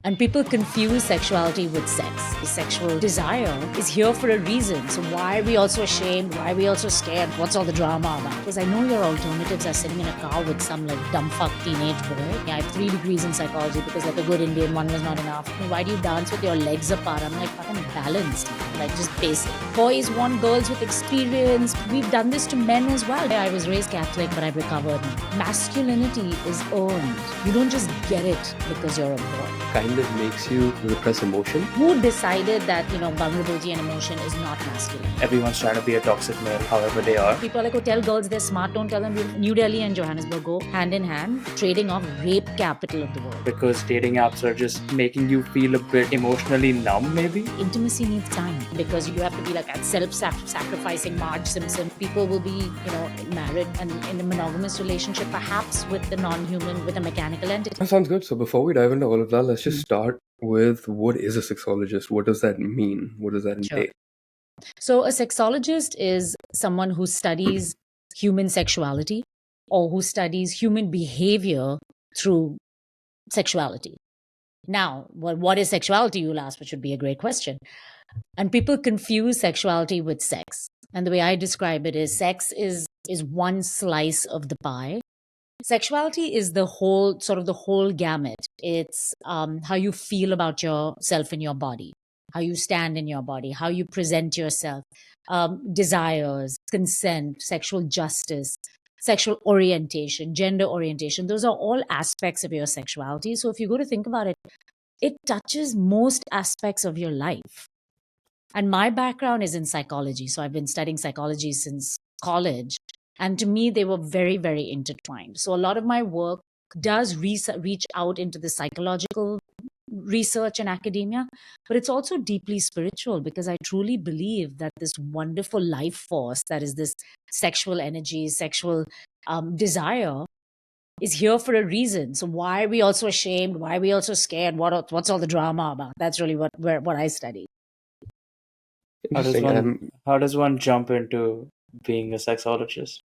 And people confuse sexuality with sex. Sexual desire is here for a reason. So why are we also ashamed? Why are we also scared? What's all the drama about? Because I know your alternatives are sitting in a car with some like dumb fuck teenage boy. I have 3 degrees in psychology because like a good Indian, one was not enough. Why do you dance with your legs apart? I'm like fucking balanced, like just basic. Boys want girls with experience. We've done this to men as well. I was raised Catholic, but I've recovered. Masculinity is earned. You don't just get it because you're a boy. Kind of makes you repress emotion. Who decided that, vulnerability and emotion is not masculine? Everyone's trying to be a toxic male, however they are. People are like, oh, tell girls they're smart, don't tell them beautiful. New Delhi and Johannesburg go hand in hand, trading off rape capital of the world. Because dating apps are just making you feel a bit emotionally numb, maybe? Intimacy needs time because you have to be like a self-sacrificing Marge Simpson. People will be, married and in a monogamous relationship, perhaps with the non-human, with a mechanical entity. That sounds good. So before we dive into all of that, let's just start with what is a sexologist? What does that mean? What does that entail? Sure. So a sexologist is someone who studies human sexuality or who studies human behavior through sexuality. Now, what is sexuality, you'll ask, which would be a great question. And people confuse sexuality with sex. And the way I describe it is sex is one slice of the pie. Sexuality is the whole gamut. It's how you feel about yourself in your body, how you stand in your body, how you present yourself, desires, consent, sexual justice, sexual orientation, gender orientation. Those are all aspects of your sexuality. So if you go to think about it, it touches most aspects of your life. And my background is in psychology. So I've been studying psychology since college. And to me, they were very, very intertwined. So a lot of my work does reach out into the psychological research and academia, but it's also deeply spiritual because I truly believe that this wonderful life force that is this sexual energy, sexual desire is here for a reason. So why are we also ashamed? Why are we also scared? What's all the drama about? That's really what I study. How does one jump into being a sexologist?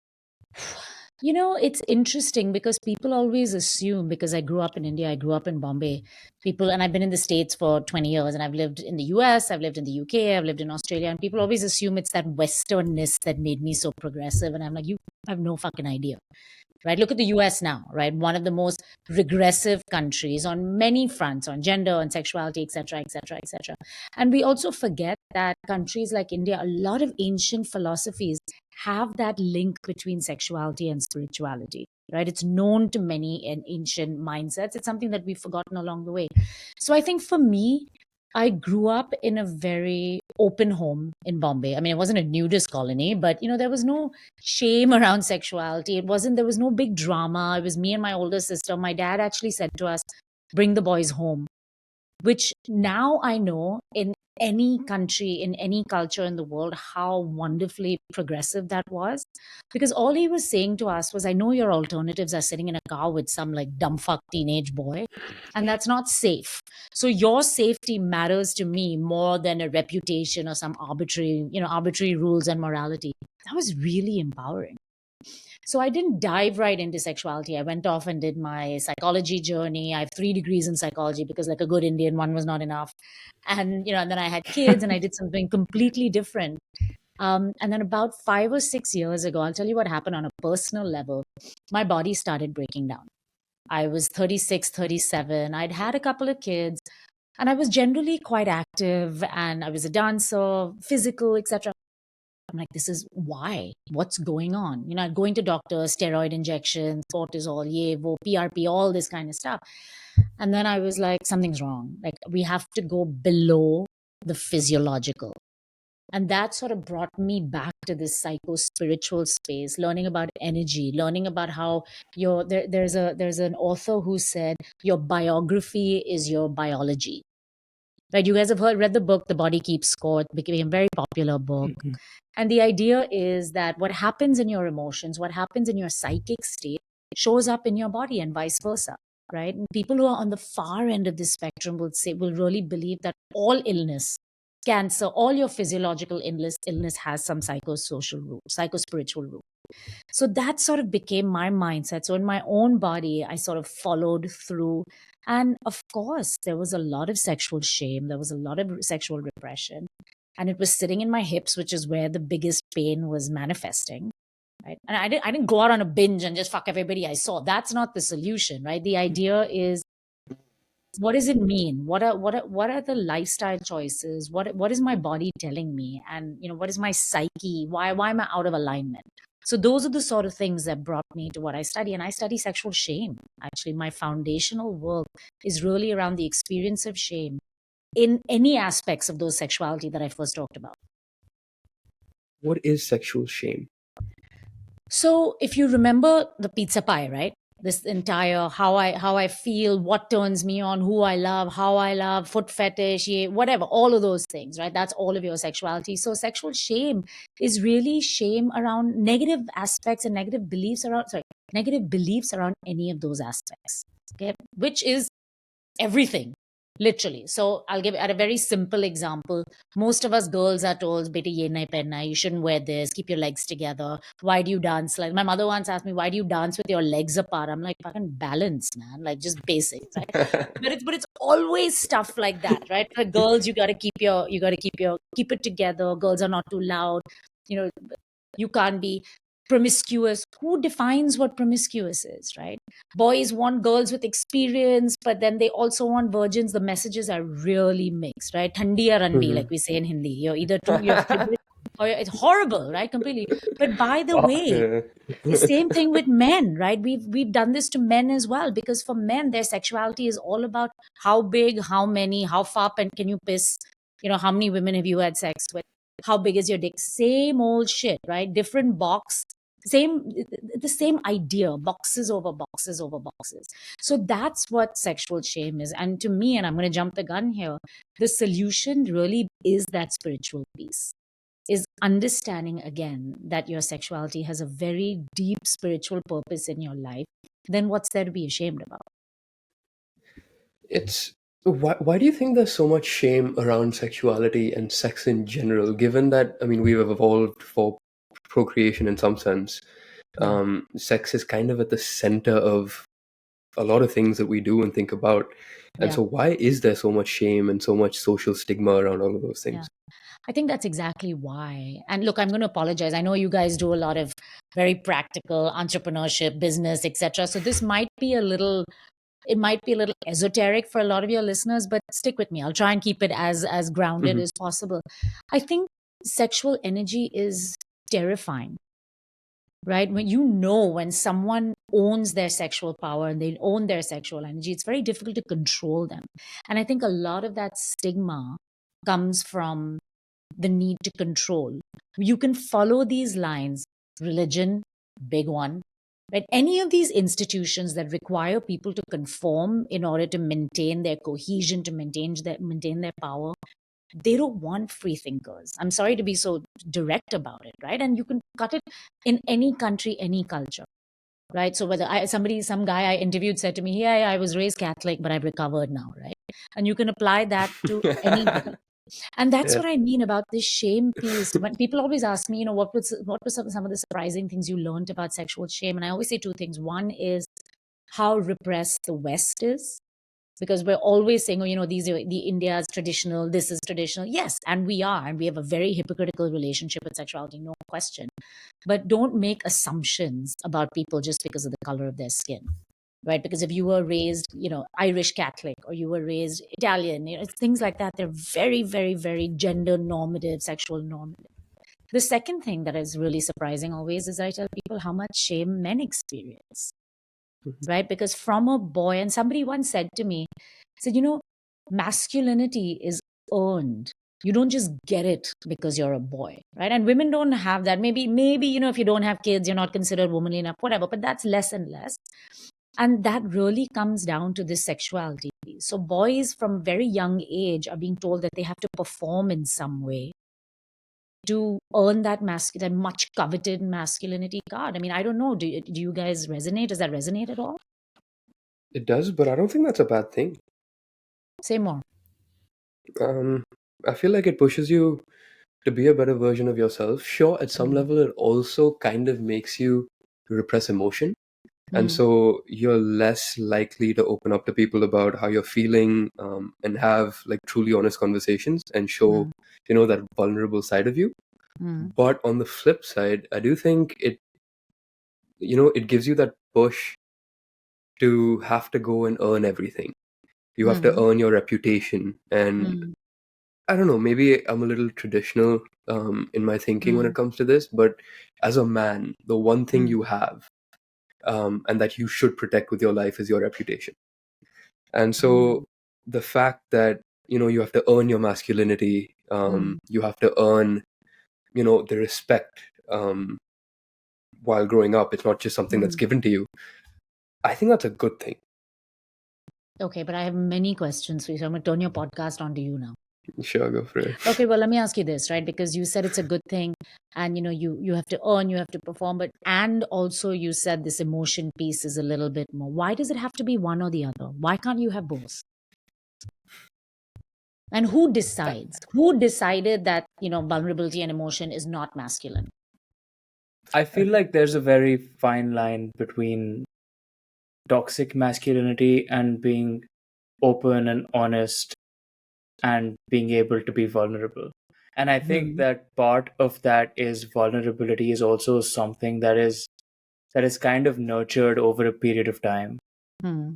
It's interesting because people always assume, because I grew up in India, I grew up in Bombay, and I've been in the States for 20 years, and I've lived in the US, I've lived in the UK, I've lived in Australia, and people always assume it's that Westernness that made me so progressive. And I'm like, you have no fucking idea. Right? Look at the US now, right? One of the most regressive countries on many fronts, on gender and sexuality, et cetera, et cetera, et cetera. And we also forget that countries like India, a lot of ancient philosophies have that link between sexuality and spirituality, right? It's known to many in ancient mindsets. It's something that we've forgotten along the way. So I think for me, I grew up in a very open home in Bombay. I mean, it wasn't a nudist colony, but there was no shame around sexuality. There was no big drama. It was me and my older sister. My dad actually said to us, bring the boys home, which now I know in any country, in any culture in the world, how wonderfully progressive that was. Because all he was saying to us was, I know your alternatives are sitting in a car with some like dumb fuck teenage boy, and that's not safe. So your safety matters to me more than a reputation or some arbitrary rules and morality. That was really empowering. So I didn't dive right into sexuality. I went off and did my psychology journey. I have 3 degrees in psychology because like a good Indian, one was not enough. And, and then I had kids and I did something completely different. And then about 5 or 6 years ago, I'll tell you what happened on a personal level. My body started breaking down. I was 36, 37. I'd had a couple of kids and I was generally quite active and I was a dancer, physical, etc. I'm like, this is why. What's going on? Going to doctors, steroid injections, cortisol, PRP, all this kind of stuff. And then I was like, something's wrong. Like, we have to go below the physiological. And that sort of brought me back to this psycho-spiritual space, learning about energy, learning about how there's an author who said your biography is your biology. Right? You guys have read the book, The Body Keeps Score. It became a very popular book. Mm-hmm. And the idea is that what happens in your emotions, what happens in your psychic state shows up in your body and vice versa, right? And people who are on the far end of this spectrum will really believe that all illness, cancer, all your physiological illness has some psychospiritual root. So that sort of became my mindset. So in my own body, I sort of followed through. And of course, there was a lot of sexual shame, there was a lot of sexual repression. And it was sitting in my hips, which is where the biggest pain was manifesting. Right. And I didn't go out on a binge and just fuck everybody I saw. That's not the solution, right? The idea is, what does it mean? What are the lifestyle choices? What is my body telling me? And what is my psyche? Why am I out of alignment? So those are the sort of things that brought me to what I study. And I study sexual shame. Actually, my foundational work is really around the experience of shame in any aspects of those sexuality that I first talked about. What is sexual shame? So if you remember the pizza pie, right? This entire how I feel, what turns me on, who I love, how I love, foot fetish, yeah, whatever, all of those things, right? That's all of your sexuality. So sexual shame is really shame around negative aspects and negative beliefs around any of those aspects. Okay, which is everything, literally. So I'll give at a very simple example. Most of us girls are told, beta ye nahi pehna, you shouldn't wear this, keep your legs together. Why do you dance? Like my mother once asked me, why do you dance with your legs apart? I'm like, fucking balance, man, like just basic, right? But it's always stuff like that, right? For girls, you gotta keep it together. Girls are not too loud, you know you can't be promiscuous. Who defines what promiscuous is, right? Boys want girls with experience, but then they also want virgins. The messages are really mixed, right? Thandi or randi, like we say in Hindi. You're either you're frigid or it's horrible, right? Completely. But by the way, Yeah. the same thing with men, right? We've done this to men as well, because for men, their sexuality is all about how big, how many, how far can you piss, how many women have you had sex with, how big is your dick? Same old shit, right? Different box, same the same idea, boxes over boxes over boxes. So that's what sexual shame is. And to me, and I'm going to jump the gun here, the solution really is that spiritual piece, is understanding again that your sexuality has a very deep spiritual purpose in your life. Then what's there to be ashamed about? It's why do you think there's so much shame around sexuality and sex in general, given that, I mean, we've evolved for procreation in some sense. Yeah. Sex is kind of at the center of a lot of things that we do and think about. And Yeah. so why is there so much shame and so much social stigma around all of those Yeah. things? I think that's exactly why. And look, I'm going to apologize. I know you guys do a lot of very practical entrepreneurship, business, etc. So this might be a little esoteric for a lot of your listeners, but stick with me. I'll try and keep it as grounded Hmm. as possible. I think sexual energy is terrifying, right? When someone owns their sexual power and they own their sexual energy, it's very difficult to control them. And I think a lot of that stigma comes from the need to control. You can follow these lines: religion, big one, right? Any of these institutions that require people to conform in order to maintain their cohesion, to maintain their power, they don't want free thinkers. I'm sorry to be so direct about it, right? And you can cut it in any country, any culture, right? So whether some guy I interviewed said to me, yeah, I was raised Catholic, but I've recovered now, right? And you can apply that to anybody. And that's Yeah. what I mean about this shame piece. When people always ask me, what were some of the surprising things you learned about sexual shame? And I always say two things. One is how repressed the West is, because we're always saying, the India's traditional, this is traditional. Yes, and we are, and we have a very hypocritical relationship with sexuality, no question. But don't make assumptions about people just because of the color of their skin, right? Because if you were raised, Irish Catholic, or you were raised Italian, things like that, they're very, very, very gender normative, sexual normative. The second thing that is really surprising always is I tell people how much shame men experience, right? Because from a boy, and somebody once said to me, said, masculinity is earned. You don't just get it because you're a boy, right? And women don't have that. Maybe, if you don't have kids, you're not considered womanly enough, whatever, but that's less and less. And that really comes down to this sexuality piece. So boys from very young age are being told that they have to perform in some way to earn that much coveted masculinity card. I mean, I don't know. Do you guys resonate? Does that resonate at all? It does, but I don't think that's a bad thing. Say more. Um, I feel like it pushes you to be a better version of yourself. Sure, at some Mm. level, it also kind of makes you repress emotion. And Mm. so you're less likely to open up to people about how you're feeling, and have like truly honest conversations and show, Mm. that vulnerable side of you. Mm. But on the flip side, I do think it gives you that push to have to go and earn everything. You have to Mm. earn your reputation. And Mm. I don't know, maybe I'm a little traditional in my thinking when Mm. it comes to this, but as a man, the one thing Mm. you have, and that you should protect with your life, is your reputation. And Mm. so the fact that, you have to earn your masculinity, Mm. you have to earn, the respect, while growing up, it's not just something that's Mm. given to you. I think that's a good thing. Okay, but I have many questions for you. So I'm going to turn your podcast on to you now. Sure, go for it. Okay, well, let me ask you this, right? Because you said it's a good thing, and you have to earn, you have to perform, but and also you said this emotion piece is a little bit more. Why does it have to be one or the other? Why can't you have both? And who decides? Who decided that vulnerability and emotion is not masculine? I feel like there's a very fine line between toxic masculinity and being open and honest and being able to be vulnerable. And I think Hmm. that part of that is vulnerability is also something that is kind of nurtured over a period of time. Hmm.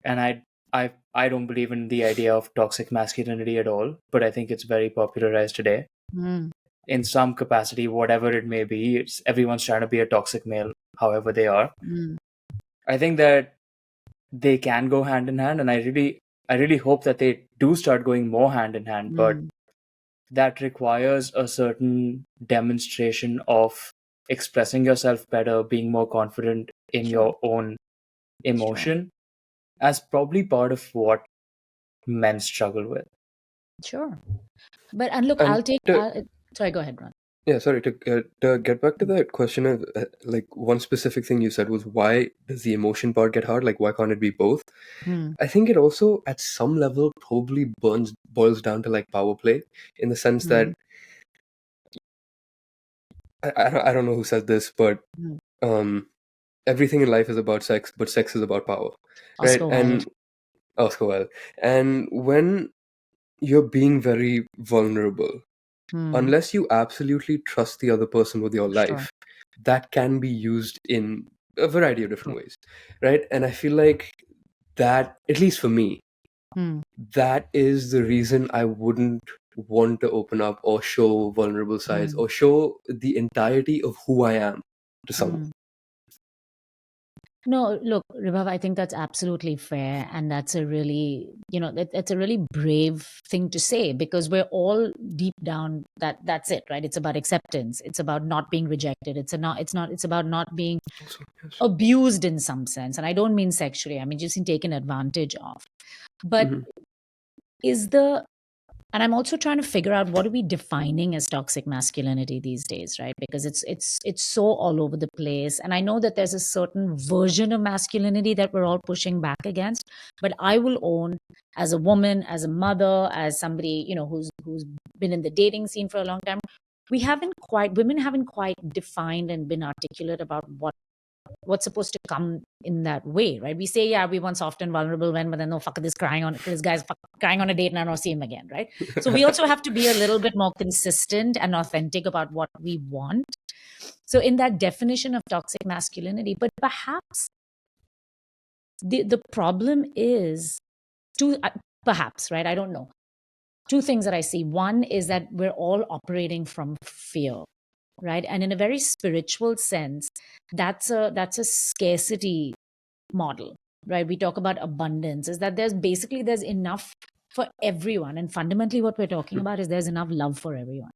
And I don't believe in the idea of toxic masculinity at all, but I think it's very popularized today. Hmm. In some capacity, whatever it may be, everyone's trying to be a toxic male, however they are. Hmm. I think that they can go hand in hand, and I really hope that they do start going more hand in hand, but Hmm. that requires a certain demonstration of expressing yourself better, being more confident in Sure. your own Sure. emotion, as probably part of what men struggle with. Sure. But and look, And I'll take. to, Sorry, go ahead, Ron. yeah, sorry, to get back to that question of, like, one specific thing you said was, why does the emotion part get hard? Like, why can't it be both? Hmm. I think it also, at some level, probably boils down to like power play, in the sense that Hmm. I don't know who said this, but Hmm. um, everything in life is about sex, but sex is about power, right? Oscar Wilde. And Oscar Wilde. And when you're being very vulnerable, Hmm. unless you absolutely trust the other person with your Sure. life, that can be used in a variety of True. different ways, right? And I feel like that, at least for me, Hmm. that is the reason I wouldn't want to open up or show vulnerable sides Hmm. or show the entirety of who I am to someone. Hmm. No, look, Ribhav, I think that's absolutely fair. And that's a really, that's a really brave thing to say because we're all deep down that's it, right? It's about acceptance. It's about not being rejected. It's about not being Also, yes. abused in some sense. And I don't mean sexually, I mean just in taken advantage of. But Hmm. is the and I'm also trying to figure out what are we defining as toxic masculinity these days, right? Because it's so all over the place. And I know that there's a certain version of masculinity that we're all pushing back against. But I will own, as a woman, as a mother, as somebody, who's been in the dating scene for a long time, women haven't quite defined and been articulate about what's supposed to come in that way, right? We say, yeah, we want soft and vulnerable men, but then no, fuck this guy's crying on a date and I don't see him again, right? So we also have to be a little bit more consistent and authentic about what we want. So in that definition of toxic masculinity, but perhaps the problem is two, perhaps, right? I don't know. Two things that I see. One is that we're all operating from fear, right? And in a very spiritual sense, that's a scarcity model, right? We talk about abundance, is that there's enough for everyone. And fundamentally, what we're talking about is there's enough love for everyone,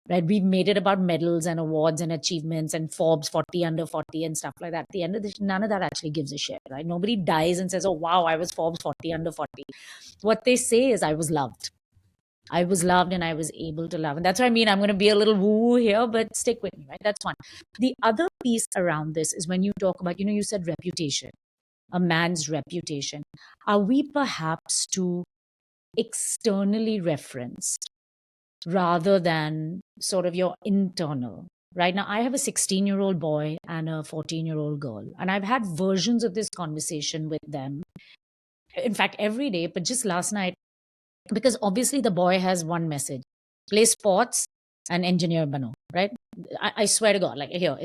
right? We've made it about medals and awards and achievements and Forbes 40 under 40 and stuff like that. At the end of the none of that actually gives a shit, right? Nobody dies and says, oh, wow, I was Forbes 40 under 40. What they say is, I was loved. I was loved and I was able to love. And that's what I mean. I'm going to be a little woo here, but stick with me, right? That's one. The other piece around this is when you talk about, you said reputation, a man's reputation. Are we perhaps too externally referenced rather than sort of your internal. Right now, I have a 16-year-old boy and a 14-year-old girl, and I've had versions of this conversation with them. In fact, every day, but just last night, because obviously the boy has one message: play sports and engineer bano, right? I swear to God, like here,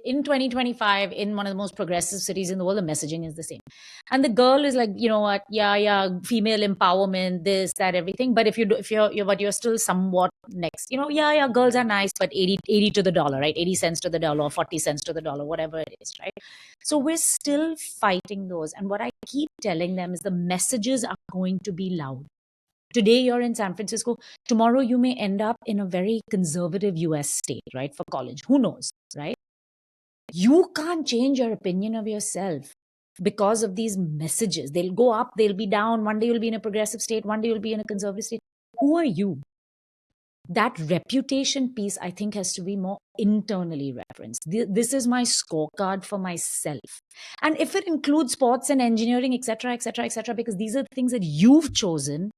in 2025, in one of the most progressive cities in the world, the messaging is the same. And the girl is like, you know what, yeah, female empowerment, this, that, everything. But but you're still somewhat next, yeah, girls are nice, but 80 to the dollar, right? 80 cents to the dollar, or 40 cents to the dollar, whatever it is, right? So we're still fighting those. And what I keep telling them is the messages are going to be loud. Today you're in San Francisco. Tomorrow you may end up in a very conservative US state, right? For college. Who knows, right? You can't change your opinion of yourself because of these messages. They'll go up, they'll be down. One day you'll be in a progressive state, one day you'll be in a conservative state. Who are you? That reputation piece, I think, has to be more internally referenced. This is my scorecard for myself. And if it includes sports and engineering, etc., etc., etc., because these are the things that you've chosen,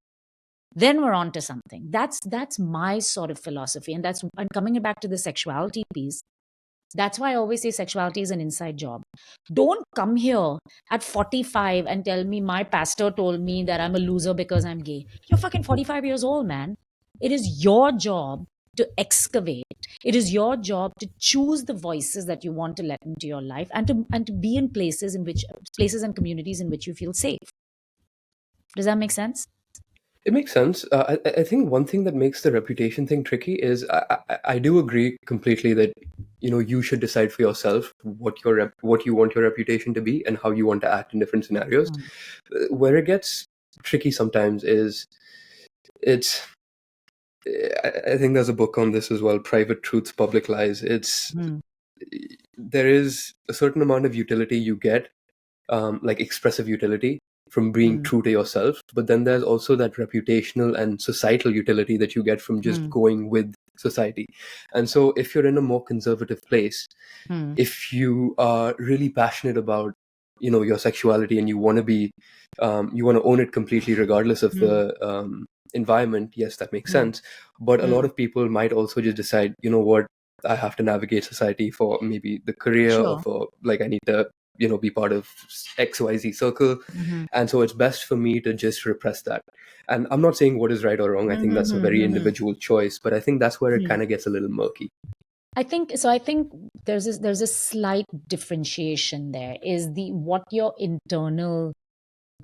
then we're on to something. That's my sort of philosophy. And coming back to the sexuality piece, that's why I always say sexuality is an inside job. Don't come here at 45 and tell me my pastor told me that I'm a loser because I'm gay. You're fucking 45 years old, man. It is your job to excavate. It is your job to choose the voices that you want to let into your life, and to be in places and communities in which you feel safe. Does that make sense? It makes sense. I think one thing that makes the reputation thing tricky is I do agree completely that you should decide for yourself what you want your reputation to be and how you want to act in different scenarios. Where it gets tricky sometimes is it's. I think there's a book on this as well, Private Truths, Public Lies. There is a certain amount of utility you get, like expressive utility, from being true to yourself, but then there's also that reputational and societal utility that you get from just going with society. And so if you're in a more conservative place, if you are really passionate about your sexuality and you want to own it completely regardless of the environment, yes, that makes sense. But a lot of people might also just decide, what, I have to navigate society for maybe the career, or Sure. for, like, I need to be part of XYZ circle. And so it's best for me to just repress that. And I'm not saying what is right or wrong. I think that's a very individual choice, but I think that's where it kind of gets a little murky. I think there's a slight differentiation there, is what your internal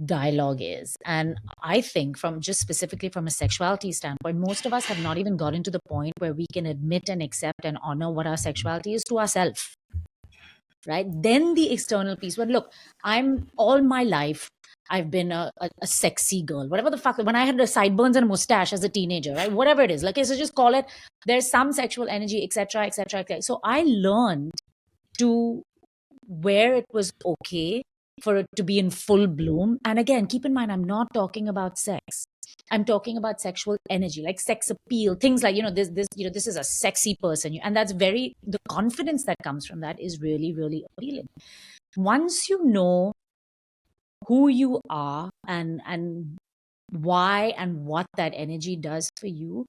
dialogue is. And I think, from just specifically from a sexuality standpoint, most of us have not even gotten to the point where we can admit and accept and honor what our sexuality is to ourselves. Right? Then the external piece. But look, I'm all my life, I've been a sexy girl, whatever the fuck. When I had the sideburns and a mustache as a teenager, right? Whatever it is, like, so just call it. There's some sexual energy, etc., etc., etc. So I learned to where it was okay for it to be in full bloom. And again, keep in mind, I'm not talking about sex. I'm talking about sexual energy, like sex appeal, things like, this is a sexy person. And the confidence that comes from that is really, really appealing. Once you know who you are and why and what that energy does for you,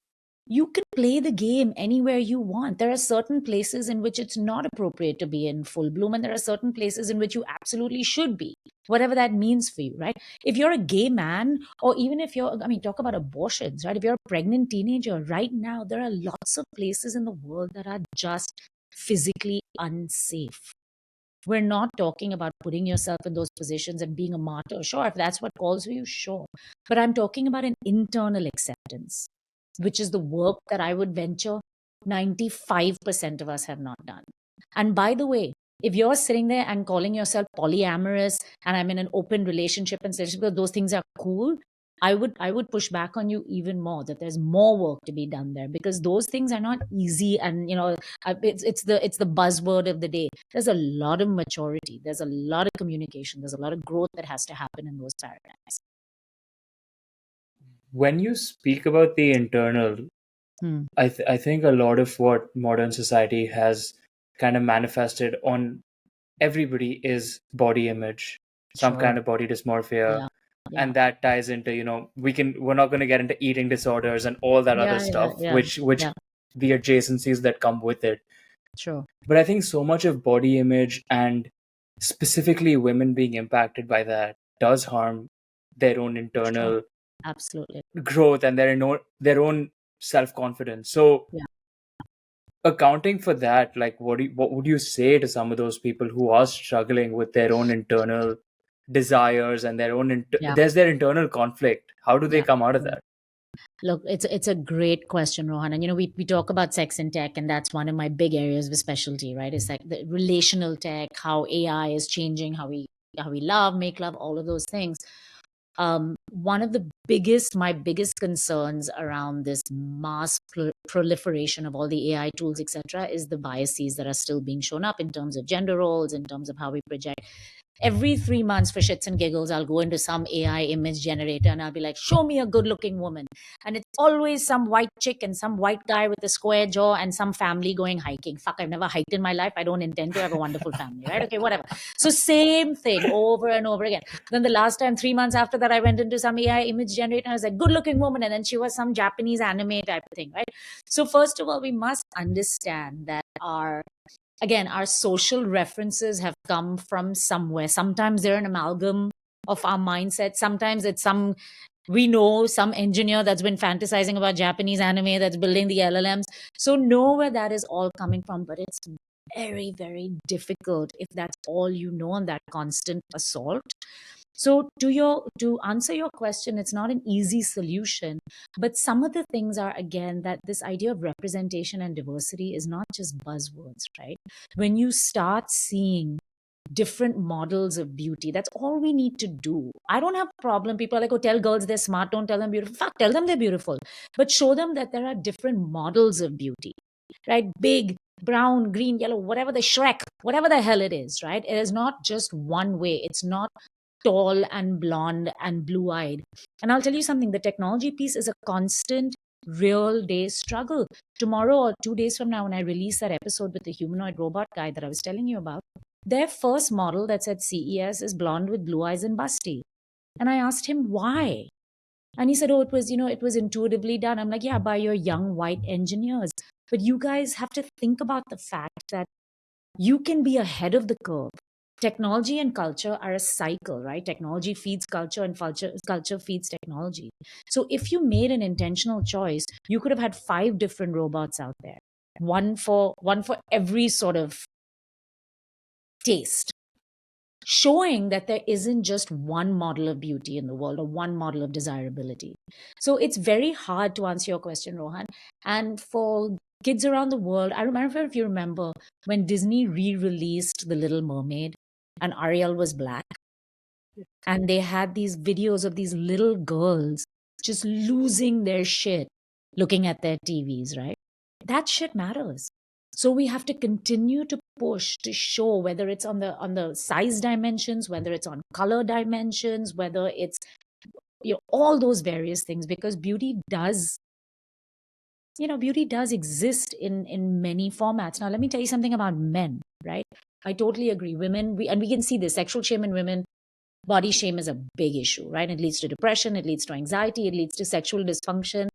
you can play the game anywhere you want. There are certain places in which it's not appropriate to be in full bloom, and there are certain places in which you absolutely should be, whatever that means for you, right? If you're a gay man, or even if talk about abortions, right? If you're a pregnant teenager right now, there are lots of places in the world that are just physically unsafe. We're not talking about putting yourself in those positions and being a martyr. Sure, if that's what calls for you, sure. But I'm talking about an internal acceptance, which is the work that I would venture 95% of us have not done. And by the way, if you're sitting there and calling yourself polyamorous and I'm in an open relationship and those things are cool, I would push back on you even more, that there's more work to be done there, because those things are not easy. And it's the buzzword of the day. There's a lot of maturity, there's a lot of communication, there's a lot of growth that has to happen in those paradigms. When you speak about the internal, I think a lot of what modern society has kind of manifested on everybody is body image, some Sure. kind of body dysmorphia, Yeah. Yeah. and that ties into we're not going to get into eating disorders and all that other stuff, Yeah. which Yeah. the adjacencies that come with it. Sure. But I think so much of body image, and specifically women being impacted by that, does harm their own Sure. internal Absolutely. growth and their own self-confidence. So Yeah. accounting for that, like what would you say to some of those people who are struggling with their own internal desires and Yeah. there's their internal conflict? How do they Yeah. come out of that? Look, it's a great question, Rohan. And we talk about sex and tech, and that's one of my big areas of specialty, right? It's like the relational tech, how AI is changing how we love, make love, all of those things. One of my biggest concerns around this mass proliferation of all the AI tools, etc., is the biases that are still being shown up in terms of gender roles, in terms of how we project. Every 3 months, for shits and giggles, I'll go into some AI image generator and I'll be like, show me a good looking woman. And it's always some white chick and some white guy with a square jaw and some family going hiking. Fuck, I've never hiked in my life. I don't intend to have a wonderful family, right? Okay, whatever. So, same thing over and over again. Then the last time, 3 months after that, I went into some AI image generator and I was like, good looking woman. And then she was some Japanese anime type of thing, right? So, first of all, we must understand that our social references have come from somewhere. Sometimes they're an amalgam of our mindset. Sometimes it's we know some engineer that's been fantasizing about Japanese anime that's building the LLMs. So know where that is all coming from, but it's very, very difficult if that's all you know on that constant assault. So to answer your question, it's not an easy solution, but some of the things are, again, that this idea of representation and diversity is not just buzzwords, right? When you start seeing different models of beauty, that's all we need to do. I don't have a problem. People are like, oh, tell girls they're smart, don't tell them beautiful. Fuck, tell them they're beautiful, but show them that there are different models of beauty, right? Big, brown, green, yellow, whatever, the Shrek, whatever the hell it is, right? It is not just one way. It's not tall and blonde and blue eyed. And I'll tell you something, the technology piece is a constant, real day struggle. Tomorrow or 2 days from now, when I release that episode with the humanoid robot guy that I was telling you about, their first model that's at CES is blonde with blue eyes and busty. And I asked him why. And he said, oh, it was intuitively done. I'm like, yeah, by your young white engineers. But you guys have to think about the fact that you can be ahead of the curve. Technology and culture are a cycle, right? Technology feeds culture and culture feeds technology. So if you made an intentional choice, you could have had 5 different robots out there, one for every sort of taste, showing that there isn't just one model of beauty in the world or one model of desirability. So it's very hard to answer your question, Rohan. And for kids around the world, I remember, if you remember, when Disney re-released The Little Mermaid and Ariel was black, and they had these videos of these little girls just losing their shit looking at their TVs, right? That shit matters. So we have to continue to push to show, whether it's on the size dimensions, whether it's on color dimensions, whether it's all those various things, because beauty does exist in many formats. Now let me tell you something about men, right? I totally agree. Women, we can see this sexual shame in women. Body shame is a big issue, right? It leads to depression, it leads to anxiety, it leads to sexual dysfunction.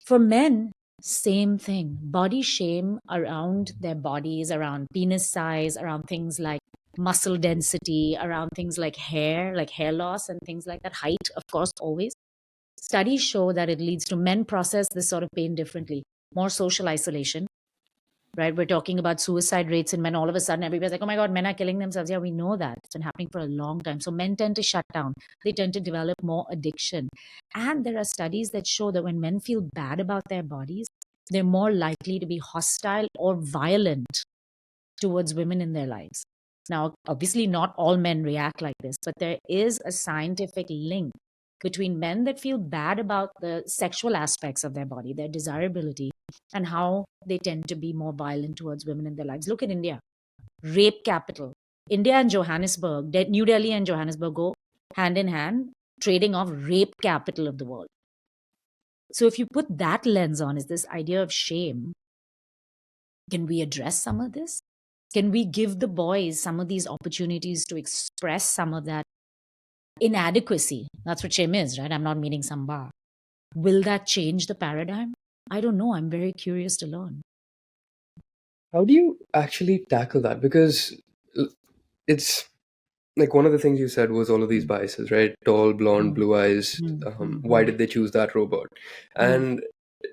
For men, same thing. Body shame around their bodies, around penis size, around things like muscle density, around things like hair loss and things like that. Height, of course, always. Studies show that it leads to men process this sort of pain differently. More social isolation, right? We're talking about suicide rates in men. All of a sudden, everybody's like, oh my God, men are killing themselves. Yeah, we know that. It's been happening for a long time. So men tend to shut down. They tend to develop more addiction. And there are studies that show that when men feel bad about their bodies, they're more likely to be hostile or violent towards women in their lives. Now, obviously, not all men react like this, but there is a scientific link between men that feel bad about the sexual aspects of their body, their desirability, and how they tend to be more violent towards women in their lives. Look at India, rape capital. India and Johannesburg, New Delhi and Johannesburg go hand in hand, trading off rape capital of the world. So if you put that lens on, is this idea of shame, can we address some of this? Can we give the boys some of these opportunities to express some of that inadequacy. That's what shame is, right? I'm not meeting some bar. Will that change the paradigm? I don't know. I'm very curious to learn. How do you actually tackle that? Because it's like one of the things you said was all of these biases, right? Tall, blonde, Mm, blue eyes. mm, mm, Why mm, did they choose that robot? mm, And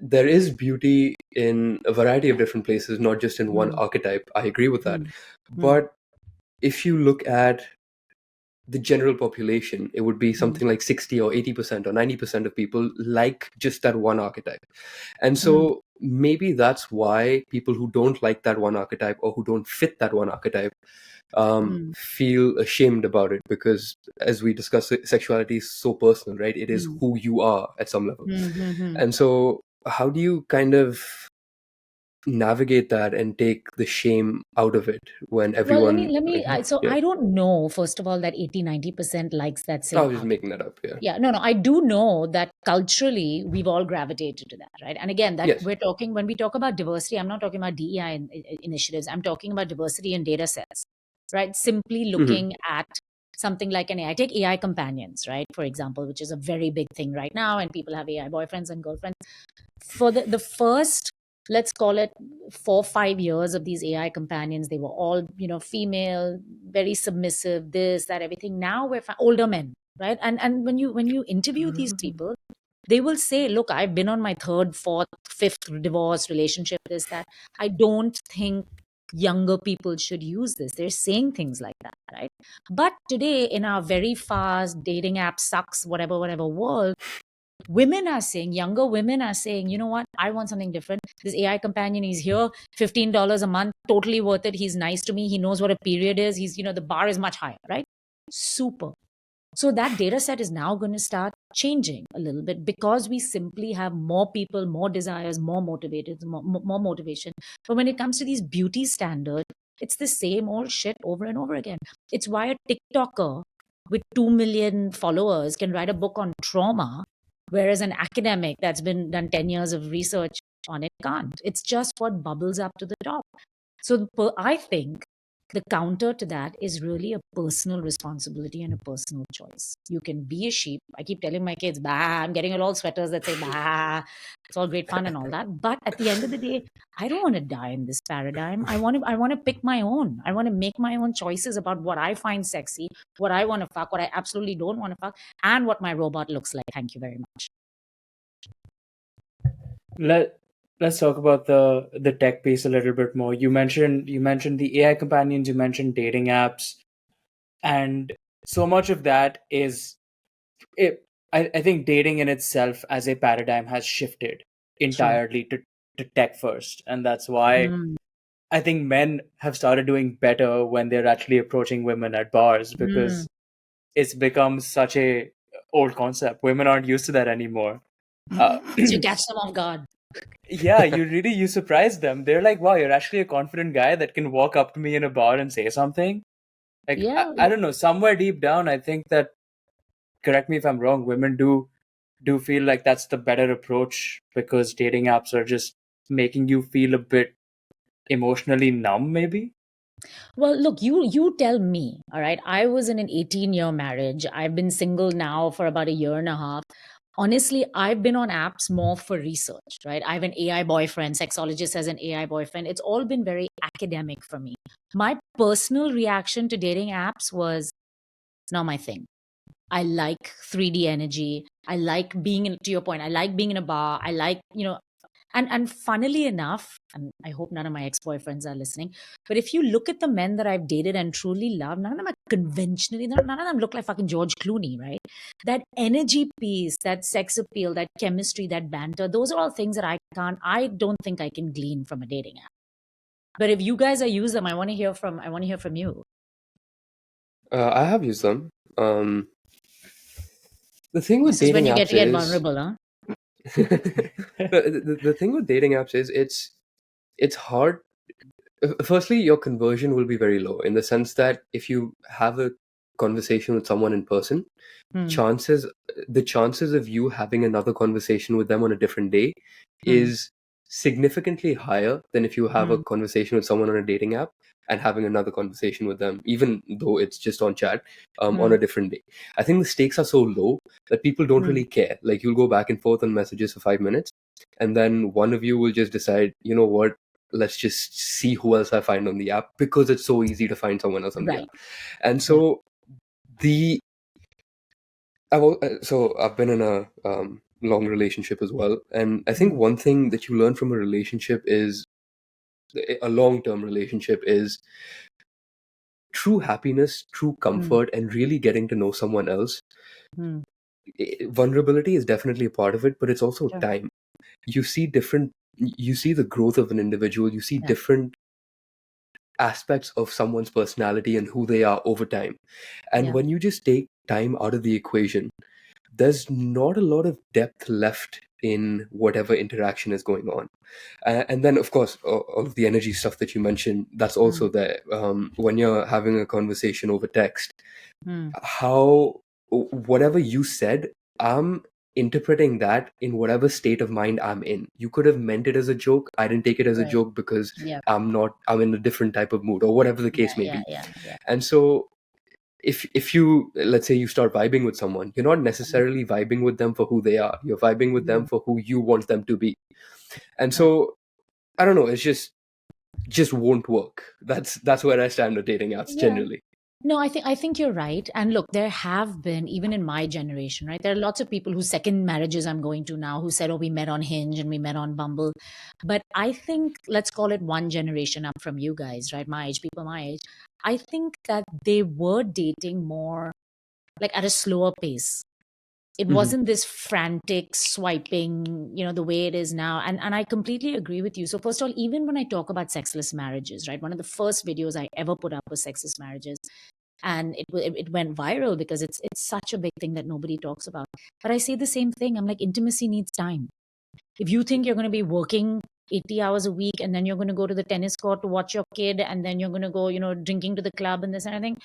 there is beauty in a variety of different places, not just in one mm, archetype. I agree with that. mm, mm, But if you look at the general population, it would be mm, something like 60 or 80% or 90% of people like just that one archetype. And mm, so maybe that's why people who don't like that one archetype or who don't fit that one archetype mm, feel ashamed about it, because as we discussed, sexuality is so personal, right? It is mm, who you are at some level. mm, mm, mm. And so how do you kind of navigate that and take the shame out of it when Well, everyone so yeah, I don't know, first of all, that 80-90% likes that I same was just arc. making that up. Yeah. Yeah, no, I do know that culturally we've all gravitated to that, right? And again, that Yes. when we talk about diversity, I'm not talking about DEI initiatives. I'm talking about diversity in data sets, right? Simply Hmm. looking at something like an AI. Take AI companions, right? For example, which is a very big thing right now, and people have AI boyfriends and girlfriends. For the first, let's call it 4-5 years of these AI companions, they were all, female, very submissive, this, that, everything. Now we're older men, right? And when you interview these people, they will say, look, I've been on my third, fourth, fifth divorce, relationship, this, that. I don't think younger people should use this. They're saying things like that, right? But today, in our very fast dating app sucks, whatever world, younger women are saying, you know what, I want something different. This AI companion, he's here, $15 a month, totally worth it. He's nice to me. He knows what a period is. The bar is much higher, right? Super. So that data set is now going to start changing a little bit, because we simply have more people, more desires, more motivated, more motivation. But when it comes to these beauty standards, it's the same old shit over and over again. It's why a TikToker with 2 million followers can write a book on trauma, whereas an academic that's been done 10 years of research on it can't. It's just what bubbles up to the top. So I think the counter to that is really a personal responsibility and a personal choice. You can be a sheep. I keep telling my kids, bah, I'm getting all sweaters that say bah. It's all great fun and all that. But at the end of the day, I don't want to die in this paradigm. I want to pick my own. I want to make my own choices about what I find sexy, what I want to fuck, what I absolutely don't want to fuck, and what my robot looks like. Thank you very much. Let's talk about the tech piece a little bit more. You mentioned the AI companions, you mentioned dating apps, and so much of that is it. I think dating in itself as a paradigm has shifted Sure. entirely to tech first, and that's why Mm, I think men have started doing better when they're actually approaching women at bars, mm. because it's become such a old concept. Women aren't used to that anymore. Uh, So you catch them off guard. yeah, you surprise them. They're like, "Wow, you're actually a confident guy that can walk up to me in a bar and say something." Like I, Yeah. I don't know, somewhere deep down, I think that, correct me if I'm wrong, women do feel like that's the better approach, because dating apps are just making you feel a bit emotionally numb, maybe. Well, look, you tell me, all right? I was in an 18-year marriage. I've been single now for about a year and a half. Honestly, I've been on apps more for research, right? I have an AI boyfriend, sexologist has an AI boyfriend. It's all been very academic for me. My personal reaction to dating apps was, it's not my thing. I like 3D energy. I like being in, to your point, I like being in a bar. I like, and funnily enough, and I hope none of my ex-boyfriends are listening, but if you look at the men that I've dated and truly love, none of them are conventionally, none of them look like fucking George Clooney, right? That energy piece, that sex appeal, that chemistry, that banter, those are all things that I don't think I can glean from a dating app. But if you guys are using them, I want to hear from you. I have used them. The thing with This is when dating you get apps to get is vulnerable, huh? the thing with dating apps is it's hard. Firstly, your conversion will be very low, in the sense that if you have a conversation with someone in person, Hmm. chances the chances of you having another conversation with them on a different day Hmm. is significantly higher than if you have a conversation with someone on a dating app and having another conversation with them, even though it's just on chat, on a different day. I think the stakes are so low that people don't really care. Like, you'll go back and forth on messages for 5 minutes, and then one of you will just decide, you know what, let's just see who else I find on the app, because it's so easy to find someone else on the Right. app. And so I've been in a long relationship as well, and I think one thing that you learn from a relationship is a long-term relationship is true happiness, true comfort, and really getting to know someone else. Vulnerability is definitely a part of it, but it's also Sure. time. You see the growth of an individual, you see different aspects of someone's personality and who they are over time. And when you just take time out of the equation, there's not a lot of depth left in whatever interaction is going on. And then, of course, all of the energy stuff that you mentioned, that's also there. When you're having a conversation over text, whatever you said, I'm interpreting that in whatever state of mind I'm in. You could have meant it as a joke. I didn't take it as a Right. joke because Yeah. I'm in a different type of mood, or whatever the case may be. Yeah. And so if you, let's say, you start vibing with someone, you're not necessarily vibing with them for who they are. You're vibing with them for who you want them to be. And so I don't know, it's just won't work. That's where I stand with dating apps generally. No, I think you're right. And look, there have been, even in my generation, right? There are lots of people whose second marriages I'm going to now who said, oh, we met on Hinge and we met on Bumble. But I think, let's call it one generation up from you guys, right? My age, people my age. I think that they were dating more like at a slower pace. It wasn't this frantic swiping, the way it is now. And I completely agree with you. So first of all, even when I talk about sexless marriages, right? One of the first videos I ever put up was sexless marriages. And it went viral because it's such a big thing that nobody talks about. But I say the same thing. I'm like, intimacy needs time. If you think you're going to be working 80 hours a week and then you're going to go to the tennis court to watch your kid and then you're going to go, drinking to the club and this and I think,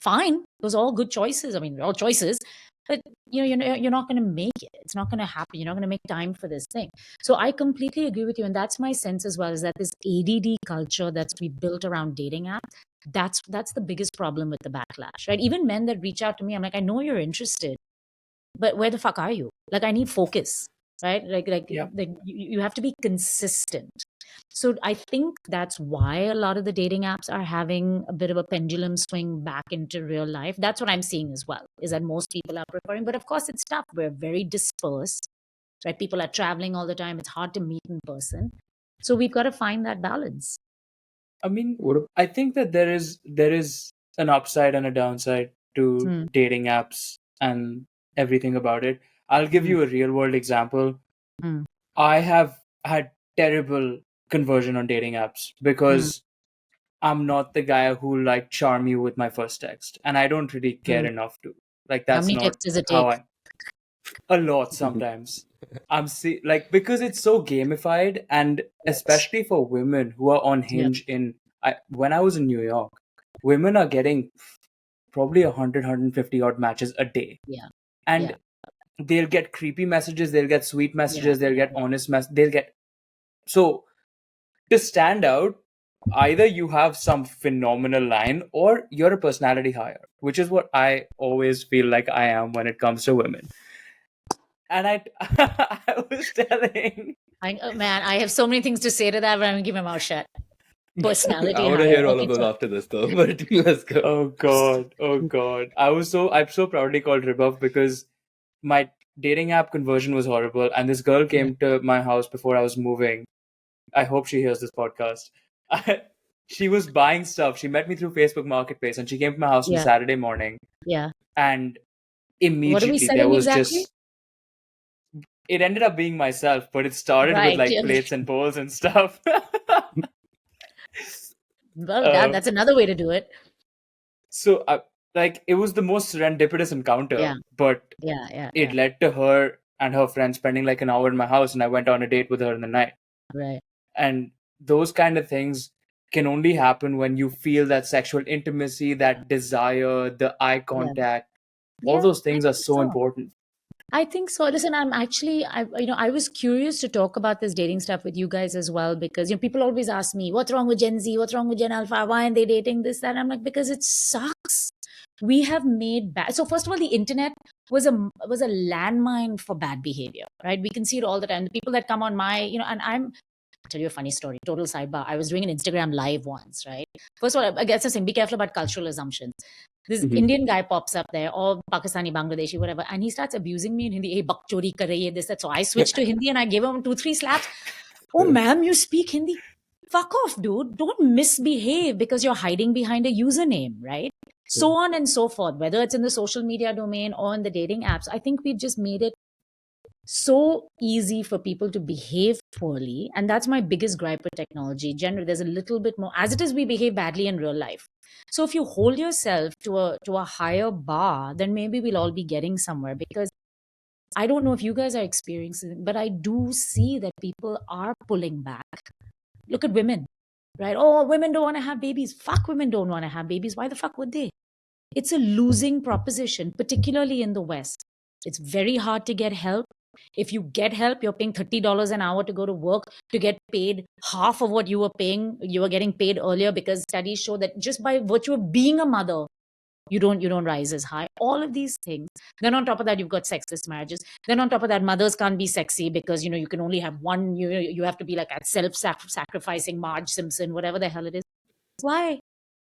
fine, those are all good choices. I mean, they're all choices, but you're not going to make it. It's not going to happen. You're not going to make time for this thing. So I completely agree with you, and that's my sense as well. Is that this ADD culture that's we built around dating apps? That's the biggest problem with the backlash, right? Even men that reach out to me, I'm like, I know you're interested, but where the fuck are you? Like, I need focus, right? Like you have to be consistent. So I think that's why a lot of the dating apps are having a bit of a pendulum swing back into real life. That's what I'm seeing as well, is that most people are preferring. But of course, it's tough. We're very dispersed, right? People are traveling all the time. It's hard to meet in person. So we've got to find that balance. I mean, I think that there is an upside and a downside to dating apps and everything about it. I'll give you a real world example. I have had terrible conversion on dating apps because I'm not the guy who like charm you with my first text, and I don't really care enough to. Like, How that's many not texts does it how take? a lot sometimes. Like, because it's so gamified, and especially for women who are on Hinge. When I was in New York, women are getting probably 100, 150 odd matches a day. Yeah. And they'll get creepy messages, they'll get sweet messages, they'll get honest they'll get. So to stand out, either you have some phenomenal line or you're a personality hire, which is what I always feel like I am when it comes to women. And I was telling. Man, I have so many things to say to that, but I'm going to keep my mouth shut. Personality. I want to hear all of those after this, though. But let's go. Oh God! I'm so proudly called Ribuff because my dating app conversion was horrible, and this girl came to my house before I was moving. I hope she hears this podcast. She was buying stuff. She met me through Facebook Marketplace, and she came to my house on Saturday morning. Yeah. And What are we immediately there selling was exactly? just. It ended up being myself, but it started with like plates and bowls and stuff. Well, that's another way to do it. So, like, it was the most serendipitous encounter, but it led to her and her friend spending like an hour in my house, and I went on a date with her in the night. Right. And those kind of things can only happen when you feel that sexual intimacy, that desire, the eye contact. All those things are so important. I think so. Listen, I was curious to talk about this dating stuff with you guys as well because people always ask me, "What's wrong with Gen Z? What's wrong with Gen Alpha? Why aren't they dating this, that?" I'm like, because it sucks. We have made bad. So first of all, the internet was a landmine for bad behavior, right? We can see it all the time. The people that come on my, and I'll tell you a funny story. Total sidebar. I was doing an Instagram live once, right? First of all, I guess the thing, be careful about cultural assumptions. This Mhm. Indian guy pops up there, or Pakistani, Bangladeshi, whatever, and he starts abusing me in Hindi. Hey, bakchori kar rahi hai, this, that. So I switched to Hindi and I gave him 2, 3 slaps. Oh, ma'am, you speak Hindi. Fuck off, dude. Don't misbehave because you're hiding behind a username, right? So on and so forth, whether it's in the social media domain or in the dating apps. I think we've just made it so easy for people to behave poorly. And that's my biggest gripe with technology. Generally, there's a little bit more, as it is, we behave badly in real life. So if you hold yourself to a higher bar, then maybe we'll all be getting somewhere. Because I don't know if you guys are experiencing it, but I do see that people are pulling back. Look at women, right? Oh, women don't want to have babies. Fuck, women don't want to have babies. Why the fuck would they? It's a losing proposition, particularly in the West. It's very hard to get help. If you get help, you're paying $30 an hour to go to work to get paid half of what you were getting paid earlier, because studies show that just by virtue of being a mother, you don't rise as high. All of these things. Then on top of that, you've got sexist marriages. Then on top of that, mothers can't be sexy because you can only have one. You have to be like a self-sacrificing Marge Simpson, whatever the hell it is. Why?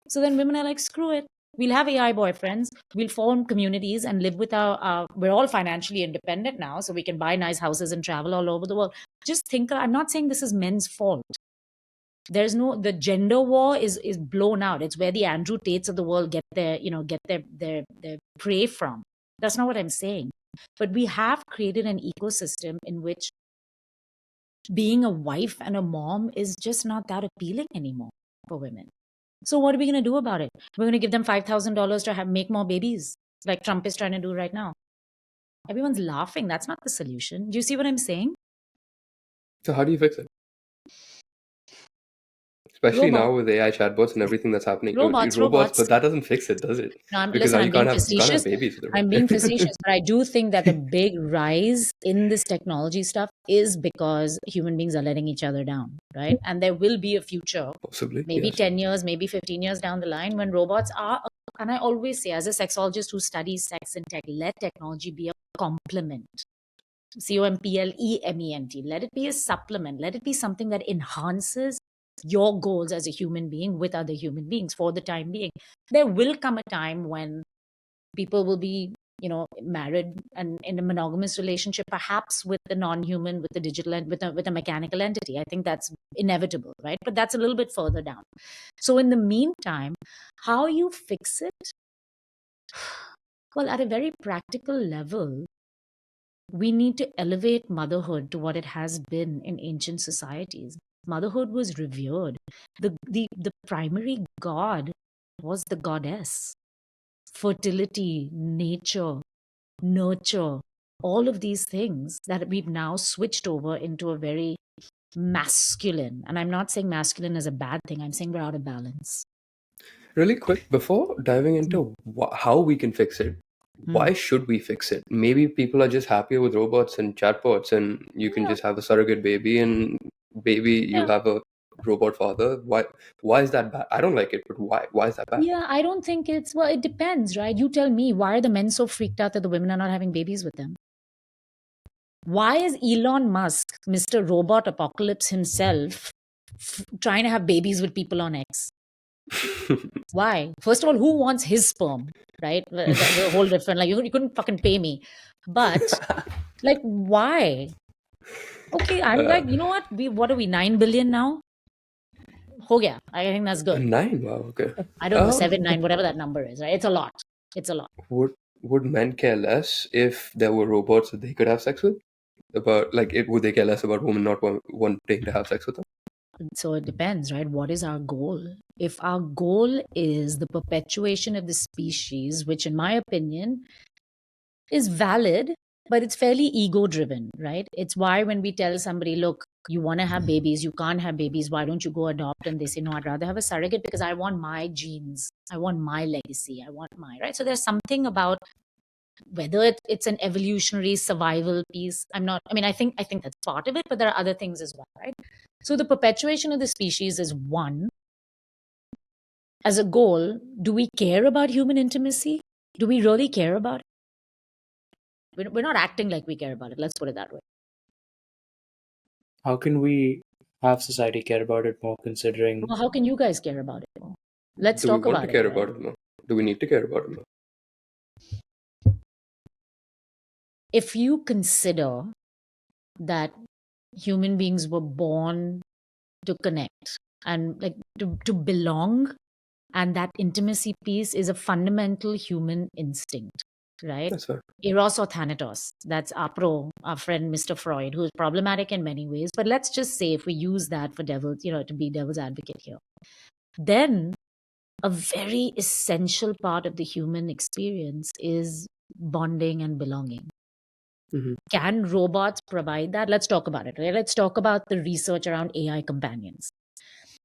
So then women are like, screw it. We'll have AI boyfriends. We'll form communities and live with we're all financially independent now, so we can buy nice houses and travel all over the world. Just think, I'm not saying this is men's fault. The gender war is blown out. It's where the Andrew Tates of the world get their prey from. That's not what I'm saying. But we have created an ecosystem in which being a wife and a mom is just not that appealing anymore for women. So what are we going to do about it? We're going to give them $5,000 to make more babies, like Trump is trying to do right now. Everyone's laughing. That's not the solution. Do you see what I'm saying? So how do you fix it? Especially Robot, now with AI chatbots and everything that's happening. robots. But that doesn't fix it, does it? No, Because now listen, I'm you can't being have facetious. babies with a I'm being robot. facetious, but I do think that the big rise in this technology stuff is because human beings are letting each other down, right? And there will be a future, Possibly, maybe yes. 10 years, maybe 15 years down the line, when robots are, and I always say, as a sexologist who studies sex and tech, let technology be a complement. Complement. Let it be a supplement. Let it be something that enhances your goals as a human being with other human beings for the time being. There will come a time when people will be, married and in a monogamous relationship, perhaps with the non-human, with the digital, and with a mechanical entity. I think that's inevitable, right? But that's a little bit further down. So in the meantime, how you fix it? Well, at a very practical level, we need to elevate motherhood to what it has been in ancient societies. Motherhood was revered. The primary god was the goddess. Fertility, nature, nurture, all of these things that we've now switched over into a very masculine. And I'm not saying masculine is a bad thing. I'm saying we're out of balance. Really quick, before diving into how we can fix it, Hmm. why should we fix it? Maybe people are just happier with robots and chatbots, and you can Yeah, just have a surrogate baby, and baby, yeah. you'll have a robot father. Why is that bad? I don't like it, but why? Why is that bad? Yeah, I don't think well, it depends, right? You tell me, why are the men so freaked out that the women are not having babies with them? Why is Elon Musk, Mr. Robot Apocalypse himself, trying to have babies with people on X? Why? First of all, who wants his sperm, right? That's a whole different, like, you couldn't fucking pay me. But, like, why? Okay, I'm like, you know what? What are we, 9 billion now? Ho gaya. I think that's good. 9? Wow, okay. I don't know, 7, 9, whatever that number is, right? It's a lot. It's a lot. Would men care less if there were robots that they could have sex with? Would they care less about women not wanting to have sex with them? So it depends, right? What is our goal? If our goal is the perpetuation of the species, which in my opinion is valid, but it's fairly ego driven, right? It's why when we tell somebody, look, you want to have babies, you can't have babies, why don't you go adopt? And they say, no, I'd rather have a surrogate because I want my genes, I want my legacy, I want my, right? So there's something about Whether it's an evolutionary survival piece, I think that's part of it, but there are other things as well, right? So the perpetuation of the species is one. As a goal, do we care about human intimacy? Do we really care about it? We're not acting like we care about it. Let's put it that way. How can we have society care about it more, considering Well, how can you guys care about it more? Let's Do we talk want to about it. care Right? about it more? Do we need to care about it more? If you consider that human beings were born to connect and like to belong, and that intimacy piece is a fundamental human instinct, right? That's fair. Eros or Thanatos. That's our friend Mr. Freud, who's problematic in many ways. But let's just say if we use that for to be devil's advocate here, then a very essential part of the human experience is bonding and belonging. Mm-hmm. Can robots provide that? Let's talk about it, right? Let's talk about the research around AI companions.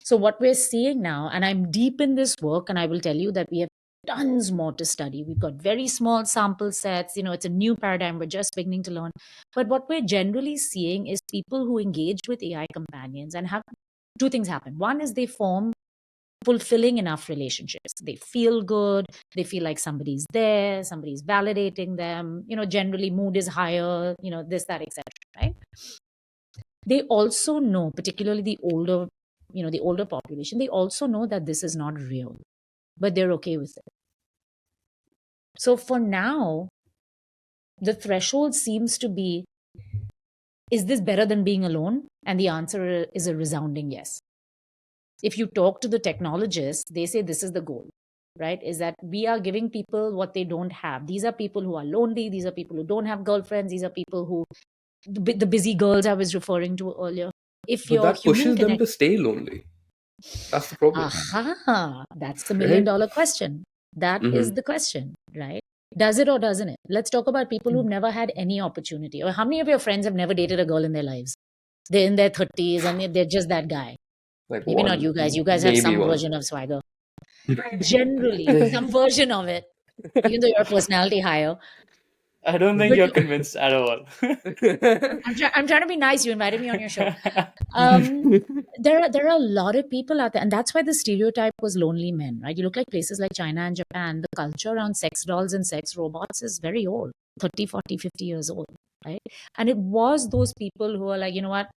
So what we're seeing now, and I'm deep in this work, and I will tell you that we have tons more to study. We've got very small sample sets. It's a new paradigm. We're just beginning to learn. But what we're generally seeing is people who engage with AI companions and have two things happen. One is they form fulfilling enough relationships. They feel good. They feel like somebody's there, somebody's validating them. Generally mood is higher, this, that, etc. Right? They also know, particularly the older population, they also know that this is not real, but they're okay with it. So for now, the threshold seems to be, is this better than being alone? And the answer is a resounding yes. If you talk to the technologists, they say this is the goal, right? Is that we are giving people what they don't have. These are people who are lonely. These are people who don't have girlfriends. These are people who, the busy girls I was referring to earlier. If But your that human pushes them connect, to stay lonely. That's the problem, aha, that's the right? $1 million question. That is Mm-hmm. the question, right? Does it or doesn't it? Let's talk about people who've never had any opportunity. Or how many of your friends have never dated a girl in their lives? They're in their 30s and they're just that guy. Like Maybe not one, you guys. You guys have maybe some one. version of swagger. Generally, some version of it, even though your personality higher. I don't think But you're convinced at all. I'm trying to be nice. You invited me on your show. There are a lot of people out there, and that's why the stereotype was lonely men, right? You look like places like China and Japan, the culture around sex dolls and sex robots is very old, 30, 40, 50 years old, right? And it was those people who are like, you know what,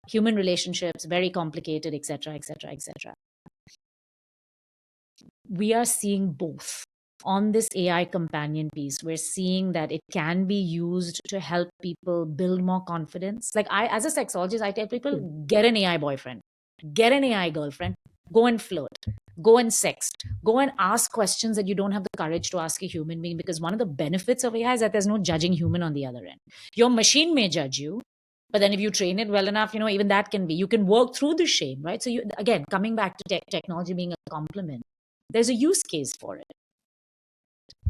human relationships, very complicated, etc., etc., etc. We are seeing both. On this AI companion piece, we're seeing that it can be used to help people build more confidence. Like as a sexologist, I tell people, get an AI boyfriend, get an AI girlfriend, go and flirt, go and sext, go and ask questions that you don't have the courage to ask a human being, because one of the benefits of AI is that there's no judging human on the other end. Your machine may judge you, but then if you train it well enough, even that can be, you can work through the shame, right? So again, coming back to technology being a complement, there's a use case for it.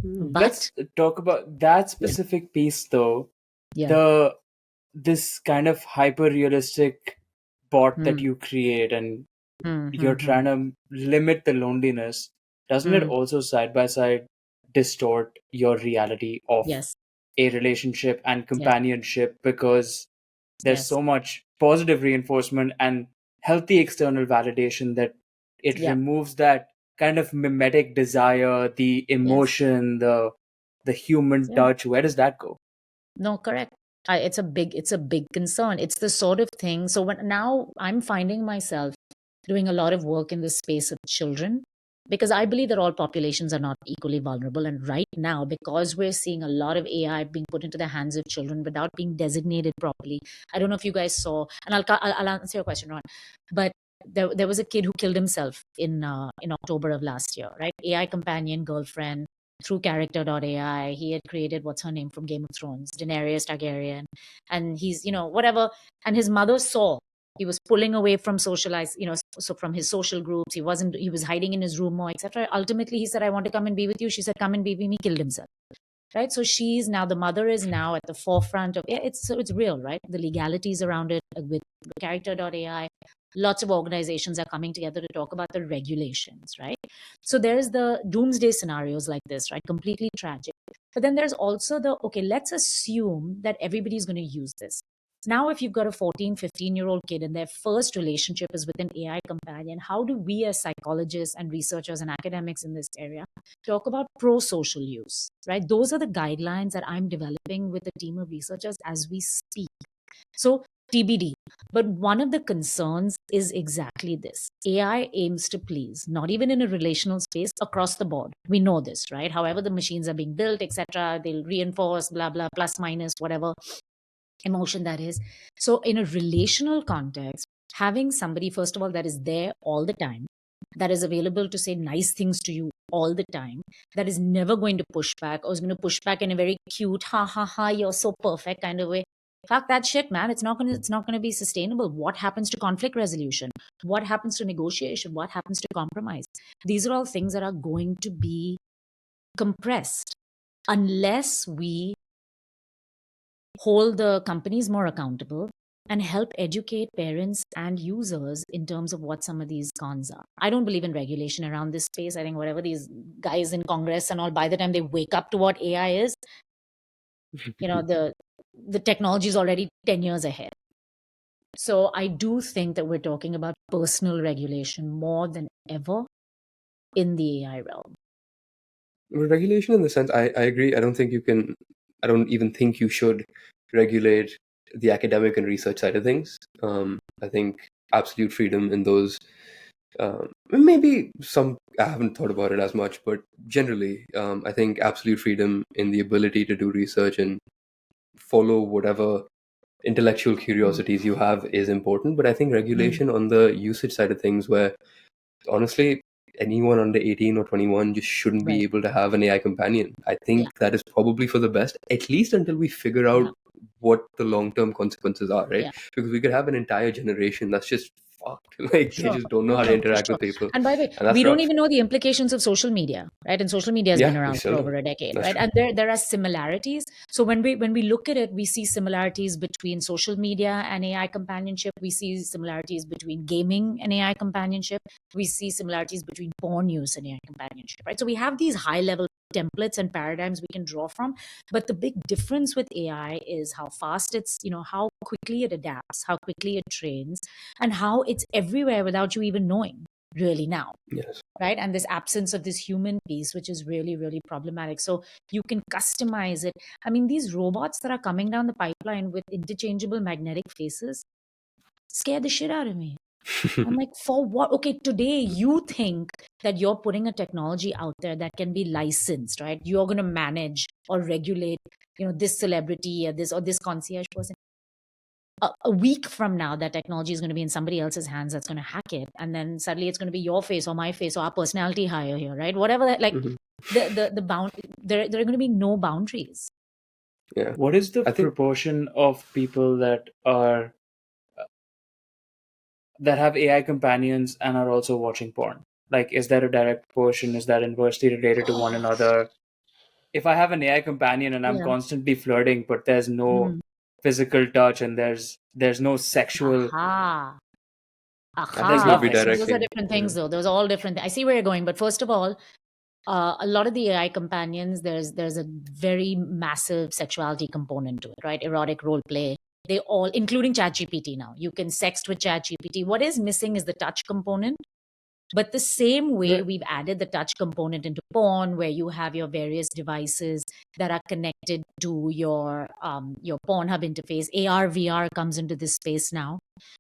But Let's talk about that specific piece, though. yeah. This kind of hyper realistic bot that Mm, you create, and mm, you're mm, trying to limit the loneliness. Doesn't it mm. also side by side distort your reality of Yes, a relationship and yes, companionship, because there's yes. so much positive reinforcement and healthy external validation that it Yeah, removes that kind of mimetic desire, the yes. emotion, the human Yeah. touch? Where does that go? No, correct. It's a big concern. It's the sort of thing. So now I'm finding myself doing a lot of work in the space of children, because I believe that all populations are not equally vulnerable. And right now, because we're seeing a lot of AI being put into the hands of children without being designated properly, I don't know if you guys saw, and I'll answer your question, Ron, but there was a kid who killed himself in October of last year, right? AI companion girlfriend through character.ai. He had created, what's her name from Game of Thrones, Daenerys Targaryen, and he's whatever. And his mother saw he was pulling away from socialize, so from his social groups. He was hiding in his room more, etc. Ultimately, he said, I want to come and be with you. She said, come and be with me. Killed himself. Right. So the mother is now at the forefront of it. It's real, right? The legalities around it with character.ai. lots of organizations are coming together to talk about the regulations, right? So there's the doomsday scenarios like this, right? Completely tragic. But then there's also the, okay, let's assume that everybody's going to use this. Now, if you've got a 14, 15-year-old kid and their first relationship is with an AI companion, how do we as psychologists and researchers and academics in this area talk about pro-social use, right? Those are the guidelines that I'm developing with a team of researchers as we speak. So TBD. But one of the concerns is exactly this. AI aims to please, not even in a relational space, across the board. We know this, right? However the machines are being built, etc., they'll reinforce, blah, blah, plus, minus, whatever emotion that is. So in a relational context, having somebody, first of all, that is there all the time, that is available to say nice things to you all the time, that is never going to push back or is going to push back in a very cute, ha ha ha, you're so perfect kind of way. Fuck that shit, man. It's not gonna be sustainable. What happens to conflict resolution? What happens to negotiation? What happens to compromise? These are all things that are going to be compressed unless we hold the companies more accountable and help educate parents and users in terms of what some of these cons are. I don't believe in regulation around this space. I think whatever these guys in Congress and all, by the time they wake up to what AI is, the technology is already 10 years ahead. So I do think that we're talking about personal regulation more than ever in the AI realm. Regulation in the sense, I agree. I don't even think you should regulate the academic and research side of things. I think absolute freedom in those, maybe some, I haven't thought about it as much, but generally, I think absolute freedom in the ability to do research and follow whatever intellectual curiosities you have is important. But I think regulation on the usage side of things, where honestly, anyone under 18 or 21 just shouldn't be Right. able to have an AI companion. I think Yeah. that is probably for the best, at least until we figure out Yeah. what the long-term consequences are, right? Yeah. Because we could have an entire generation that's just fucked. Like, they Sure. just don't know how to Sure. For interact sure. with people. And by the way, And that's we don't rough. even know the implications of social media, right? And social media has been Yeah, we around still for don't. over a decade, That's right? true. And there are similarities. So when we look at it, we see similarities between social media and AI companionship. We see similarities between gaming and AI companionship. We see similarities between porn use and AI companionship, right? So we have these high level templates and paradigms we can draw from. But the big difference with AI is how fast it's, how quickly it adapts, how quickly it trains, and how it's everywhere without you even knowing really now, Yes. right? And this absence of this human piece, which is really, really problematic. So you can customize it. I mean, these robots that are coming down the pipeline with interchangeable magnetic faces scare the shit out of me. I'm like, for what? Okay, today you think that you're putting a technology out there that can be licensed, right? You're going to manage or regulate, this celebrity or this concierge person. A week from now, that technology is going to be in somebody else's hands that's going to hack it, and then suddenly it's going to be your face or my face or our personality higher here, right? Whatever that, like, Mhm. the bound, there are going to be no boundaries. Yeah. What is the I think proportion of people that have AI companions and are also watching porn? Like, is there a direct proportion? Is that inversely related to one another? If I have an AI companion and I'm Yeah. constantly flirting, but there's no Mm. physical touch and there's no sexual, Aha. I there's think we'll Aha. be nothing. So those are directing. different Yeah. things, though. Those are all different. I see where you're going, but first of all, a lot of the AI companions, there's a very massive sexuality component to it, right? Erotic role play. They all, including ChatGPT now. You can sext with ChatGPT. What is missing is the touch component. But the same way Right. we've added the touch component into porn, where you have your various devices that are connected to your Pornhub interface. AR, VR comes into this space now,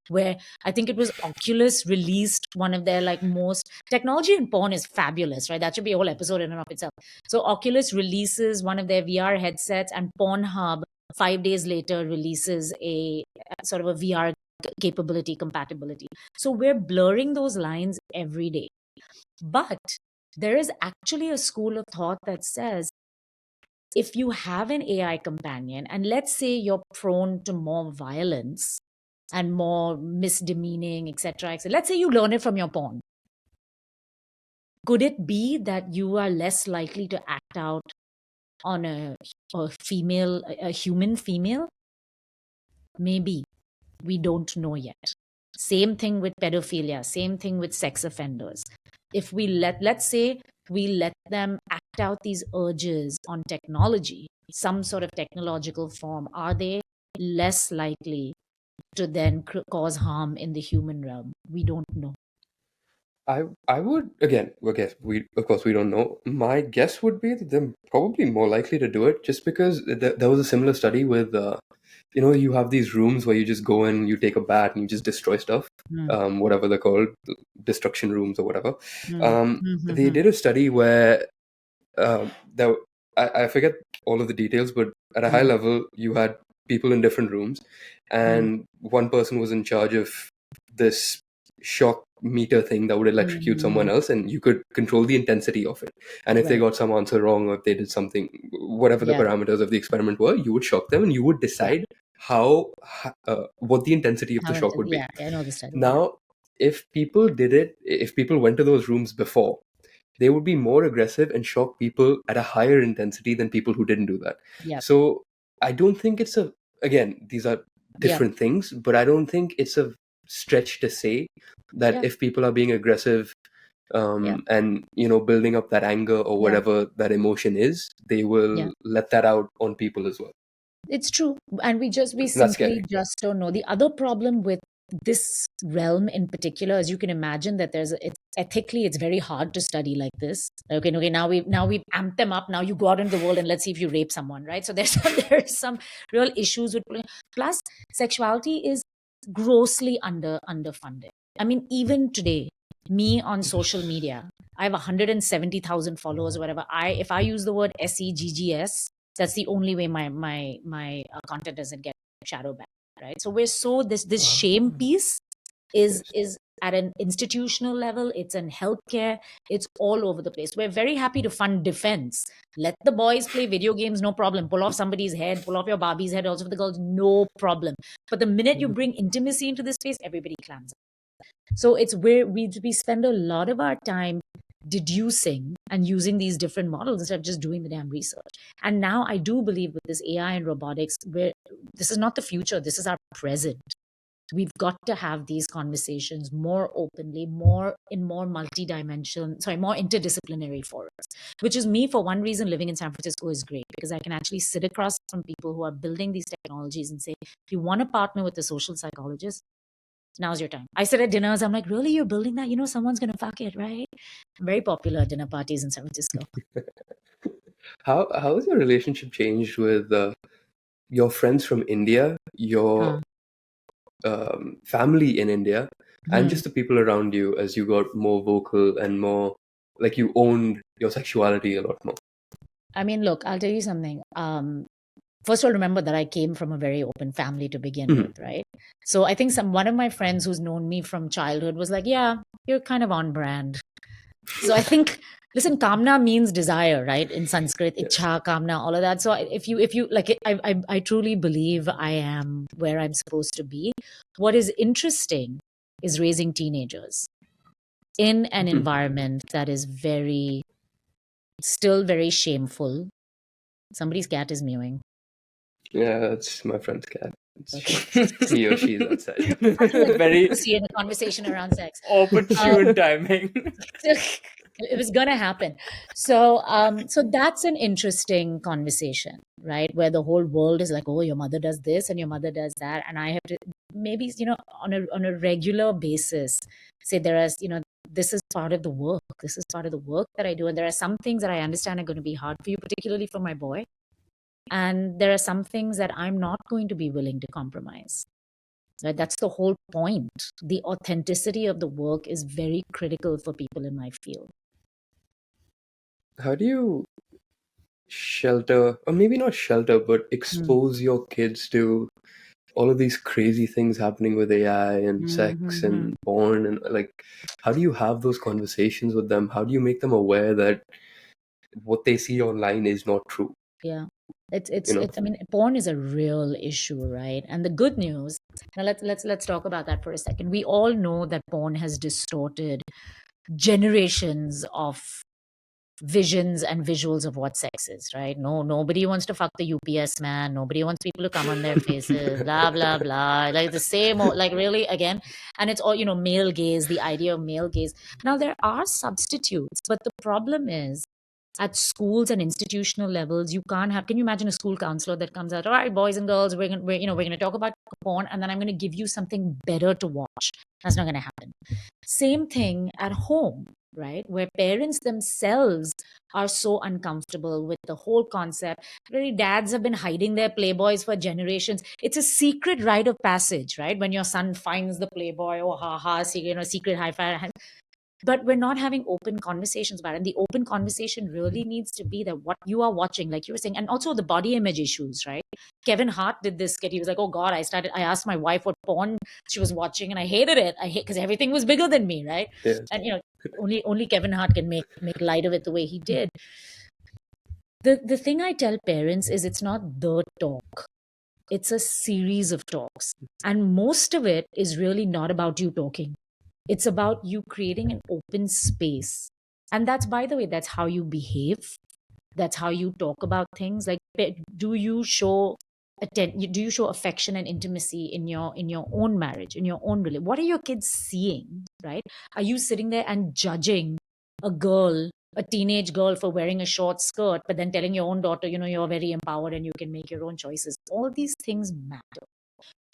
where I think it was Oculus released one of their like most technology in porn is fabulous, right? That should be a whole episode in and of itself. So Oculus releases one of their VR headsets, and Pornhub 5 days later releases a sort of a VR capability compatibility. So we're blurring those lines every day. But there is actually a school of thought that says if you have an AI companion, and let's say you're prone to more violence and more misdemeaning, etc., etc. Let's say you learn it from your porn. Could it be that you are less likely to act out on a human female? Maybe. We don't know yet. Same thing with pedophilia, same thing with sex offenders. If let's say we let them act out these urges on technology, some sort of technological form, are they less likely to then cause harm in the human realm? We don't know. I would again. Okay, we of course we don't know. My guess would be that they're probably more likely to do it, just because there was a similar study with you have these rooms where you just go in, you take a bat, and you just destroy stuff, Mm, whatever they're called, destruction rooms or whatever. mm, mm, They mm, did a study where there I forget all of the details, but at a high mm, level, you had people in different rooms, mm, and one person was in charge of this shock meter thing that would electrocute someone mm. else, and you could control the intensity of it. And if they Right. got some answer wrong, or if they did something, whatever the Yeah. parameters of the experiment were, you would shock them, and you would Yeah. decide what the intensity of the shock would be. Yeah, I know the study. Yeah. Now, if people went to those rooms before, they would be more aggressive and shock people at a higher intensity than people who didn't do that. Yeah. So I don't think again, these are Yeah. different things, but I don't think it's a stretch to say that Yeah. if people are being aggressive, Yeah. and building up that anger or Yeah. whatever that emotion is, they Yeah. will let that out on people as well. It's true. And we And that's simply scary. just don't know. The other problem with this realm in particular, as you can imagine, that it's ethically, it's very hard to study like this. Okay, now we've amped them up. Now you go out into the world and let's see if you rape someone, right? So there's there's some real issues with, plus sexuality is grossly underfunded. I mean, even today, me on social media, I have 170,000 followers or whatever. If I use the word SEGGS, that's the only way my content doesn't get shadow banned, right? So we're so this shame piece is Yes. is at an institutional level, it's in healthcare, it's all over the place. We're very happy to fund defense. Let the boys play video games, no problem. Pull off somebody's head, pull off your Barbie's head, also for the girls, no problem. But the minute you bring intimacy into this space, everybody clams up. So it's where we spend a lot of our time deducing and using these different models instead of just doing the damn research. And now I do believe with this AI and robotics, where this is not the future, this is our present. We've got to have these conversations more openly, more multi-dimensional, more interdisciplinary forums. Which is me, for one reason, living in San Francisco is great, because I can actually sit across from people who are building these technologies and say, if you want to partner with a social psychologist, now's your time. I sit at dinners, I'm like, really, you're building that? Someone's gonna fuck it, right? Very popular at dinner parties in San Francisco. How has your relationship changed with your friends from India, your family in India, and Hmm. just the people around you, as you got more vocal and more like you owned your sexuality a lot more? I mean, look, I'll tell you something. First of all, remember that I came from a very open family to begin Mhm. with, right? So I think one of my friends who's known me from childhood was like, yeah, you're kind of on brand. So I think, listen, Kaamna means desire, right? In Sanskrit, Yes. Ichha, Kaamna, all of that. So if you like, I truly believe I am where I'm supposed to be. What is interesting is raising teenagers in an Mhm. environment that is still very shameful. Somebody's cat is mewing. Yeah, that's my friend's cat. Okay. He or she's outside. Very See, in a conversation around sex. opportune timing. It was gonna happen. So that's an interesting conversation, right? Where the whole world is like, oh, your mother does this and your mother does that, and I have to maybe on a regular basis say this is part of the work. This is part of the work that I do, and there are some things that I understand are going to be hard for you, particularly for my boy, and there are some things that I'm not going to be willing to compromise. Right? That's the whole point. The authenticity of the work is very critical for people in my field. How do you shelter, or maybe not shelter, but Mm. expose your kids to all of these crazy things happening with AI and sex Mm-hmm. and porn, and like, how do you have those conversations with them? How do you make them aware that what they see online is not true? Yeah. You know? I mean, porn is a real issue, right? And the good news, now let's talk about that for a second. We all know that porn has distorted generations of visions and visuals of what sex is, right? No, nobody wants to fuck the UPS man. Nobody wants people to come on their faces, blah, blah, blah. Like the same, like really, again. And it's all, male gaze, the idea of male gaze. Now, there are substitutes, but the problem is at schools and institutional levels, you can't have. Can you imagine a school counselor that comes out, all right, boys and girls, we're gonna talk about porn, and then I'm gonna give you something better to watch. That's not gonna happen. Same thing at home, right? Where parents themselves are so uncomfortable with the whole concept. Really, dads have been hiding their Playboys for generations. It's a secret rite of passage, right? When your son finds the Playboy, oh, ha, ha, secret high five. But we're not having open conversations about it. And the open conversation really needs to be that what you are watching, like you were saying, and also the body image issues, right? Kevin Hart did this skit. He was like, oh God, I asked my wife what porn she was watching and I hated it. Because everything was bigger than me, right? Yeah. And, only Kevin Hart can make light of it the way he did. The thing I tell parents is it's not the talk. It's a series of talks. And most of it is really not about you talking. It's about you creating an open space. And that's, by the way, that's how you behave. That's how you talk about things. Like, do you show affection and intimacy in your own marriage, in your own relationship? What are your kids seeing, right? Are you sitting there and judging a teenage girl for wearing a short skirt, but then telling your own daughter, you're very empowered and you can make your own choices? All these things matter.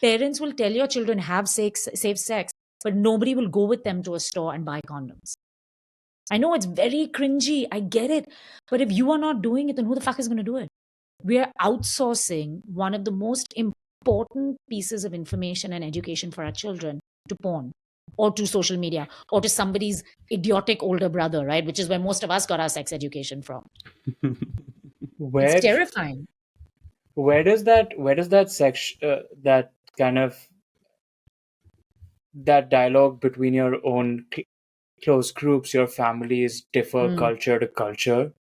Parents will tell your children have safe sex, but nobody will go with them to a store and buy condoms. I know it's very cringy. I get it. But if you are not doing it, then who the fuck is going to do it? We are outsourcing one of the most important pieces of information and education for our children to porn or to social media or to somebody's idiotic older brother, right? Which is where most of us got our sex education from. It's Where terrifying. where does that that kind of that dialogue between your own close groups, your families, differ culture to culture?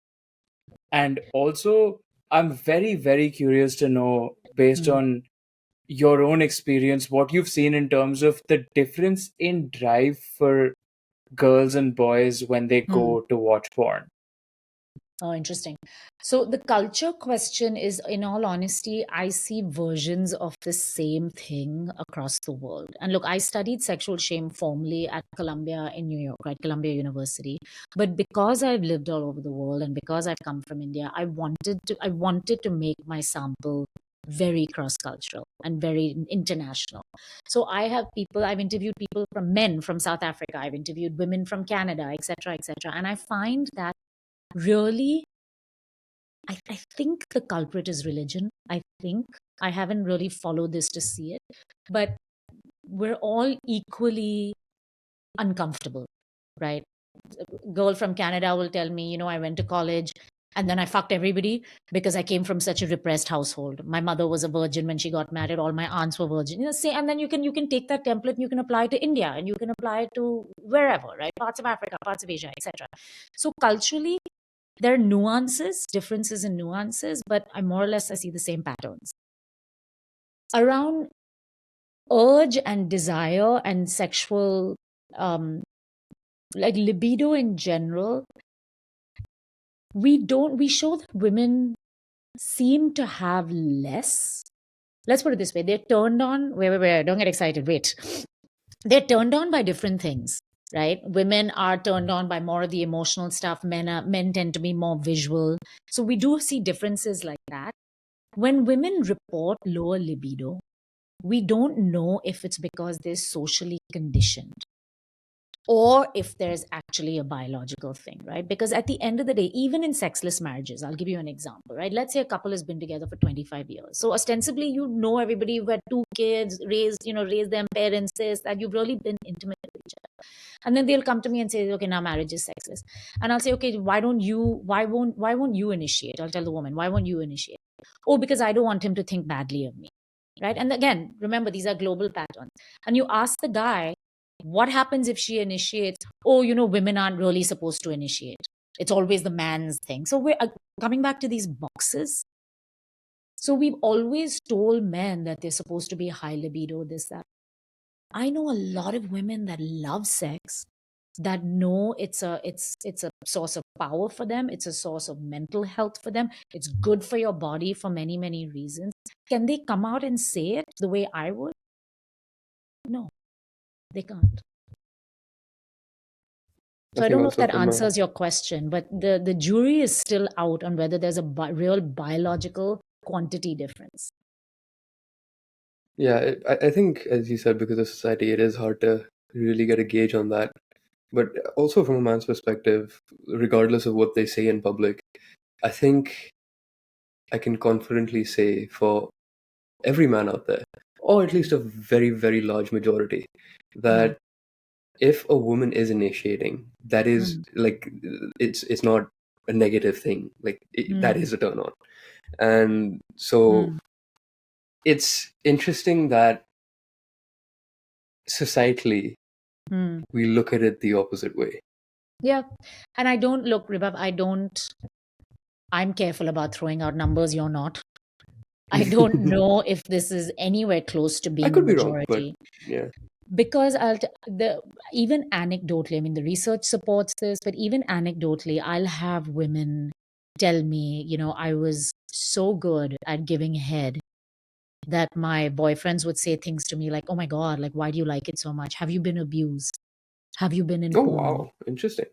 And also, I'm very, very curious to know, based on your own experience, what you've seen in terms of the difference in drive for girls and boys when they go to watch porn. Oh, interesting. So the culture question is, in all honesty, I see versions of the same thing across the world. And look, I studied sexual shame formally at Columbia in New York, right? Columbia University. But because I've lived all over the world and because I've come from India, I wanted to make my sample very cross-cultural and very international. So I've interviewed people from men from South Africa, I've interviewed women from Canada, etc., etc. And I find that really, I think the culprit is religion. I think I haven't really followed this to see it, but we're all equally uncomfortable, right? A girl from Canada will tell me, I went to college and then I fucked everybody because I came from such a repressed household. My mother was a virgin when she got married. All my aunts were virgin. And then you can take that template and you can apply it to India and you can apply it to wherever, right? Parts of Africa, parts of Asia, etc. So culturally, there are differences in nuances, but I see the same patterns. Around urge and desire and sexual, like libido in general, we show that women seem to have less. Let's put it this way. They're turned on, wait, don't get excited, wait. They're turned on by different things. Right? Women are turned on by more of the emotional stuff. Men tend to be more visual. So we do see differences like that. When women report lower libido, we don't know if it's because they're socially conditioned or if there's actually a biological thing, right? Because at the end of the day, even in sexless marriages, I'll give you an example, right? Let's say a couple has been together for 25 years. So ostensibly, everybody, you've had 2 kids, raised them, parents, this, that, you've really been intimate with each other. And then they'll come to me and say, okay, now marriage is sexless. And I'll say, okay, why won't you initiate? I'll tell the woman, why won't you initiate? Oh, because I don't want him to think badly of me, right? And again, remember, these are global patterns. And you ask the guy, what happens if she initiates? Oh, women aren't really supposed to initiate. It's always the man's thing. So we're coming back to these boxes. So we've always told men that they're supposed to be high libido, this, that. I know a lot of women that love sex, that know it's a source of power for them, it's a source of mental health for them, it's good for your body for many reasons, can they come out and say it the way I would? No, they can't. I So I think don't know if also that from a answers your question, but the jury is still out on whether there's a real biological quantity difference. yeah, I think as you said, because of society, it is hard to really get a gauge on that. But also from a man's perspective, regardless of what they say in public, I think I can confidently say for every man out there, or at least a very, very large majority, Mm, that if a woman is initiating, that is mm, like it's not a negative thing. Like that mm, is a turn on, and so mm, it's interesting that societally mm. we look at it the opposite way. Yeah. And I don't look, Ribab, I'm careful about throwing out numbers. You're not. I don't know if this is anywhere close to I being the could be wrong, but majority yeah. because even anecdotally, I mean, the research supports this, but even anecdotally, I'll have women tell me, I was so good at giving head that my boyfriends would say things to me like, "Oh my God, like, why do you like it so much? Have you been abused? Have you been in Oh porn?" wow, interesting.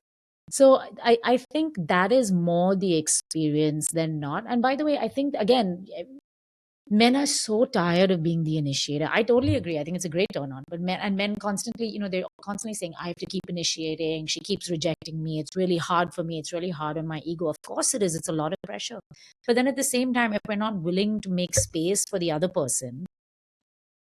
So I think that is more the experience than not. And by the way, I think again, men are so tired of being the initiator. I totally agree. I think it's a great turn on. But men constantly, they're constantly saying, I have to keep initiating. She keeps rejecting me. It's really hard for me. It's really hard on my ego. Of course it is. It's a lot of pressure. But then at the same time, if we're not willing to make space for the other person,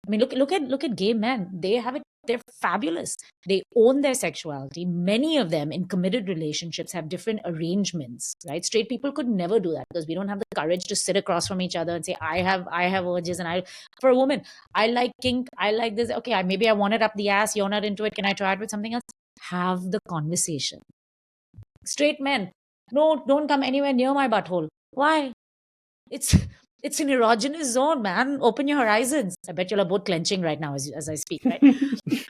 I mean, look at gay men. They have it. They're fabulous. They own their sexuality. Many of them in committed relationships have different arrangements, right? Straight people could never do that because we don't have the courage to sit across from each other and say, I have urges, and I, for a woman, I like kink, I like this. Okay, maybe I want it up the ass. You're not into it. Can I try it with something else? Have the conversation. Straight men, no, don't come anywhere near my butthole. Why? It's it's an erogenous zone, man. Open your horizons. I bet you're both clenching right now as I speak, right?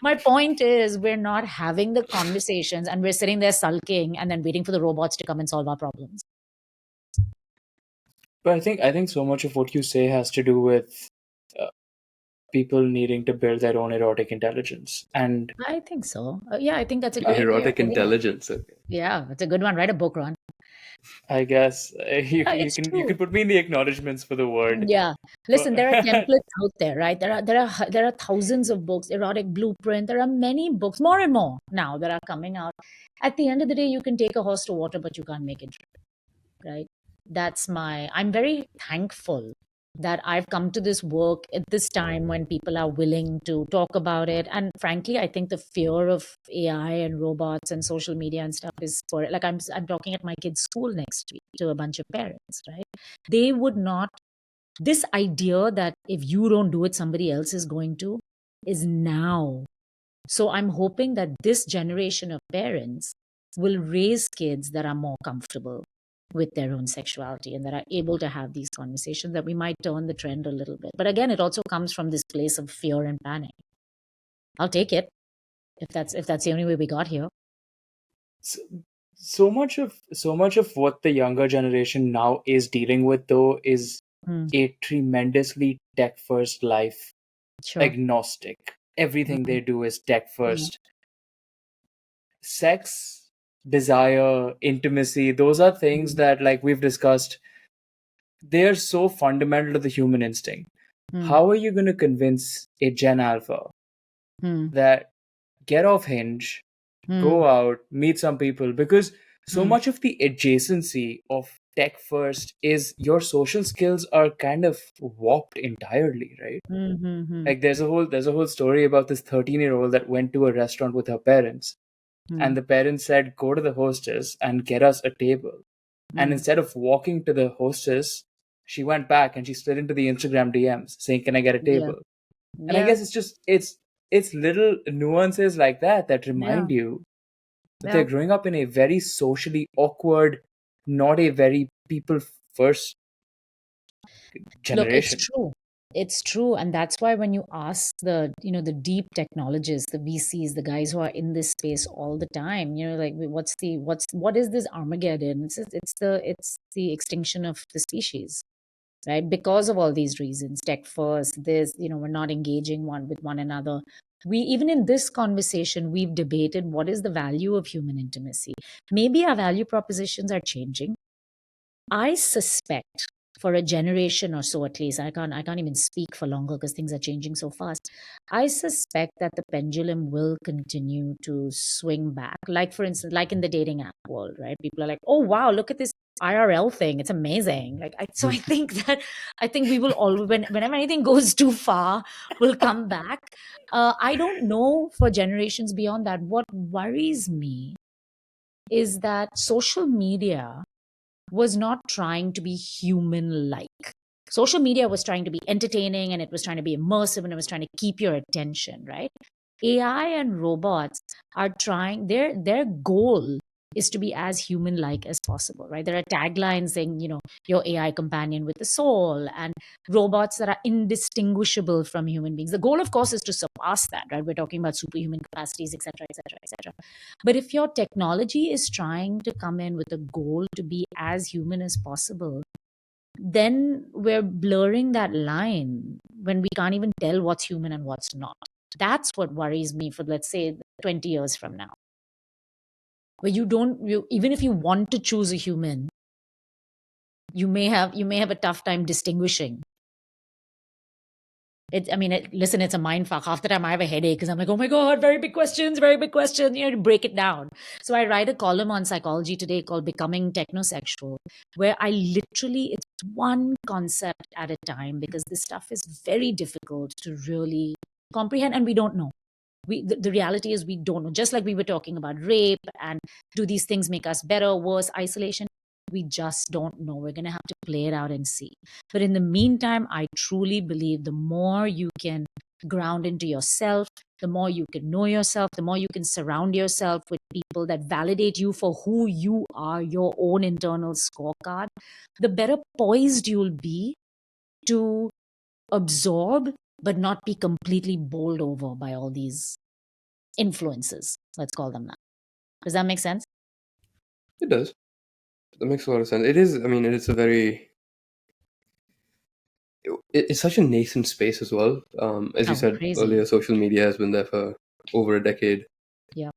My point is we're not having the conversations and we're sitting there sulking and then waiting for the robots to come and solve our problems. But I think so much of what you say has to do with uh, people needing to build their own erotic intelligence. And I think so. Yeah, I think that's a great way of Erotic putting it. intelligence. Okay. Yeah, it's a good one. Write a book, Ron. I guess you Yeah, can you it's can you true. can put me in the acknowledgements for the word. Yeah. But Listen, there are templates out there, right? There are thousands of books, erotic blueprint. There are many books, more and more now that are coming out. At the end of the day, you can take a horse to water, but you can't make it drink, right? I'm very thankful that I've come to this work at this time when people are willing to talk about it. And frankly, I think the fear of AI and robots and social media and stuff is for like I'm talking at my kids' school next week to a bunch of parents, right? They would not this idea that if you don't do it, somebody else is going to is now. So I'm hoping that this generation of parents will raise kids that are more comfortable with their own sexuality and that are able to have these conversations, that we might turn the trend a little bit. But again, it also comes from this place of fear and panic. I'll take it if that's the only way we got here. so, so much of what the younger generation now is dealing with though is Hmm. a tremendously tech first life, Sure. agnostic. Everything Hmm. they do is tech Yeah. first. Sex, desire, intimacy, those are things Hmm. that, like we've discussed, they're so fundamental to the human instinct. Hmm. How are you going to convince a Gen Alpha Hmm. that get off Hinge, Hmm. go out, meet some people? Because so Hmm. much of the adjacency of tech first is your social skills are kind of warped entirely, right? Hmm. Hmm. Hmm. Like there's a whole story about this 13-year-old that went to a restaurant with her parents, Hmm. and the parents said, go to the hostess and get us a table. And Hmm. instead of walking to the hostess, she went back and she slid into the Instagram DMs saying, can I get a Yeah. table? And I Yeah. guess it's little nuances like that that Yeah. remind you that they're Yeah. growing up in a very socially awkward, not a very people first Look, it's generation. true. It's true, and that's why when you ask the deep technologists, the VCs, the guys who are in this space all the time, like what is this Armageddon? It's the extinction of the species, right? Because of all these reasons, tech first, this, we're not engaging one with one another. We, even in this conversation, we've debated what is the value of human intimacy. Maybe our value propositions are changing. I suspect for a generation or so, at least, I can't even speak for longer because things are changing so fast. I suspect that the pendulum will continue to swing back. Like, for instance, like in the dating app world, right? People are like, oh wow, look at this IRL thing. It's amazing. So I think that we will all, whenever anything goes too far, will come back. I don't know for generations beyond that. What worries me is that social media was not trying to be human like. Social media was trying to be entertaining, and it was trying to be immersive, and it was trying to keep your attention, right? AI and robots are trying, their goal is to be as human like as possible, right? There are taglines saying, your AI companion with the soul, and robots that are indistinguishable from human beings. The goal, of course, is to surpass that, right? We're talking about superhuman capacities, etc., etc., etc. But if your technology is trying to come in with a goal to be as human as possible, then we're blurring that line when we can't even tell what's human and what's not. That's what worries me for, let's say, 20 years from now, where even if you want to choose a human, you may have a tough time distinguishing. Listen, it's a mind fuck. Half the time I have a headache because I'm like, oh my God, very big questions, very big questions. To break it down. So I write a column on Psychology Today called Becoming Technosexual, where I literally, it's one concept at a time, because this stuff is very difficult to really comprehend, and we don't know. The reality is we don't know. Just like we were talking about rape and do these things make us better, worse, isolation, we just don't know. We're going to have to play it out and see. But in the meantime, I truly believe the more you can ground into yourself, the more you can know yourself, the more you can surround yourself with people that validate you for who you are, your own internal scorecard, the better poised you'll be to absorb but not be completely bowled over by all these influences. Let's call them that. Does that make sense? It does. That makes a lot of sense. It is. I mean, it's a very. It's such a nascent space as well. As you Oh, said crazy. earlier, social media has been there for over a decade. Yeah.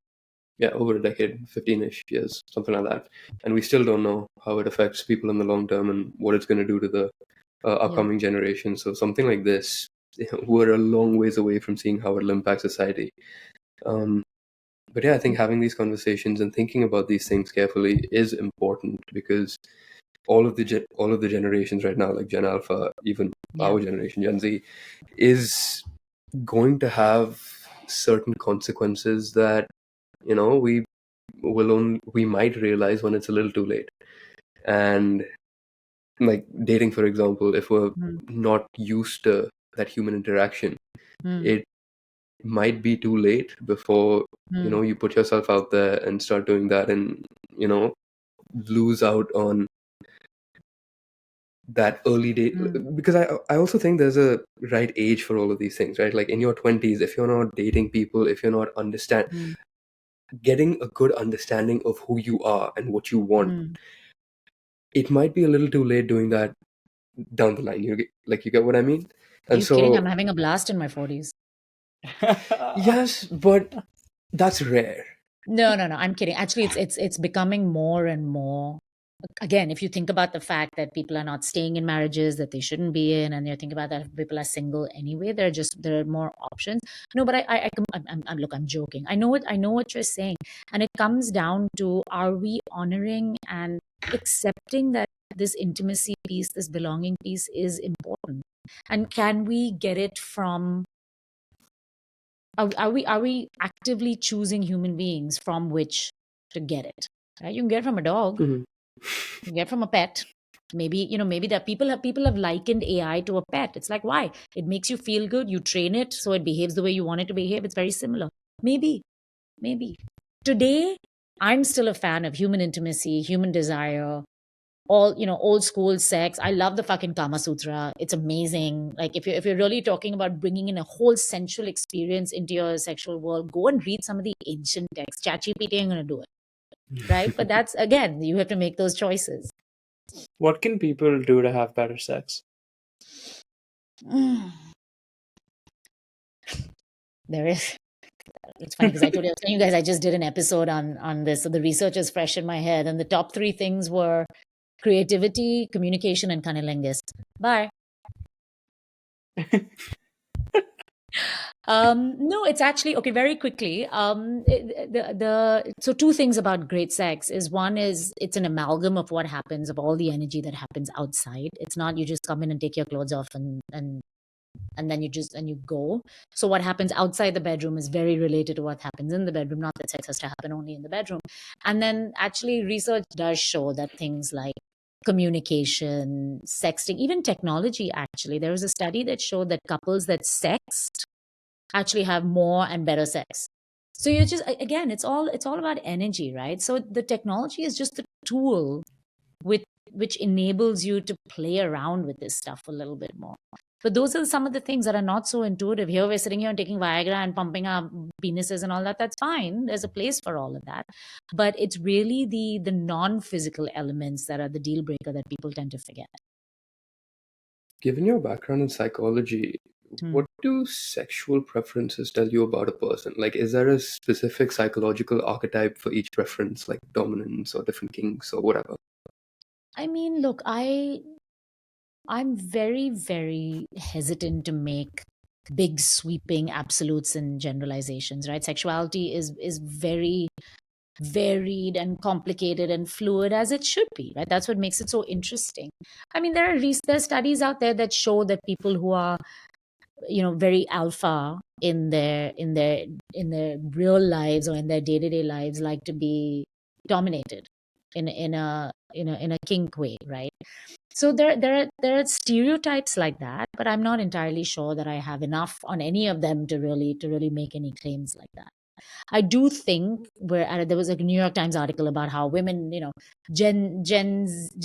Yeah, over a decade, 15-ish years, something like that. And we still don't know how it affects people in the long term and what it's going to do to the upcoming generation. So something like this, we're a long ways away from seeing how it'll impact society. But yeah, I think having these conversations and thinking about these things carefully is important, because all of the generations right now, like Gen Alpha, even our generation, Gen Z, is going to have certain consequences that we might realize when it's a little too late. And like dating, for example, if we're not used to that human interaction, it might be too late before you put yourself out there and start doing that, and lose out on that early date. Because I also think there's a right age for all of these things, right? Like in your 20s, if you're not dating people, if you're not getting a good understanding of who you are and what you want, it might be a little too late doing that down the line. You get what I mean? Are And you kidding? I'm so having a blast in my 40s. yes, but that's rare. No. I'm kidding. Actually, it's becoming more and more. Again, if you think about the fact that people are not staying in marriages that they shouldn't be in, and you think about that if people are single anyway, there are more options. No, but look, I'm joking. I know what you're saying, and it comes down to, are we honoring and accepting that this intimacy piece, this belonging piece, is important, and can we get it from? Are we actively choosing human beings from which to get it? Right? You can get it from a dog. Mhm. You can get it from a pet. Maybe that people have likened AI to a pet. It's like, why? It makes you feel good. You train it so it behaves the way you want it to behave. It's very similar. Maybe. Today, I'm still a fan of human intimacy, human desire, all, old school sex. I love the fucking Kama Sutra. It's amazing. Like if you're really talking about bringing in a whole sensual experience into your sexual world, go and read some of the ancient texts. ChatGPT ain't gonna do it, right? But that's, again, you have to make those choices. What can people do to have better sex? There is. It's funny because I told you, I was telling you guys, I just did an episode on this, so the research is fresh in my head, and the top three things were creativity, communication, and cunnilingus. Bye. No, it's actually okay. Very quickly, so two things about great sex is, one is it's an amalgam of what happens, of all the energy that happens outside. It's not you just come in and take your clothes off and then you go. So what happens outside the bedroom is very related to what happens in the bedroom. Not that sex has to happen only in the bedroom. And then actually research does show that things like communication, sexting, even technology, actually, there was a study that showed that couples that sext actually have more and better sex. So you're just, again, it's all about energy, right? So the technology is just a tool with which enables you to play around with this stuff a little bit more. But those are some of the things that are not so intuitive. Here we're sitting here and taking Viagra and pumping our penises and all that. That's fine. There's a place for all of that. But it's really the non-physical elements that are the deal breaker that people tend to forget. Given your background in psychology, what do sexual preferences tell you about a person? Like, is there a specific psychological archetype for each preference, like dominance or different kinks or whatever? I mean, look, I'm very, very hesitant to make big sweeping absolutes and generalizations, right? Sexuality is very varied and complicated and fluid, as it should be, right? That's what makes it so interesting. I mean, there are studies out there that show that people who are, very alpha in their real lives or in their day-to-day lives like to be dominated in a kink way, right? So there are stereotypes like that, but I'm not entirely sure that I have enough on any of them to really make any claims like that. I do think there was a New York Times article about how women, Gen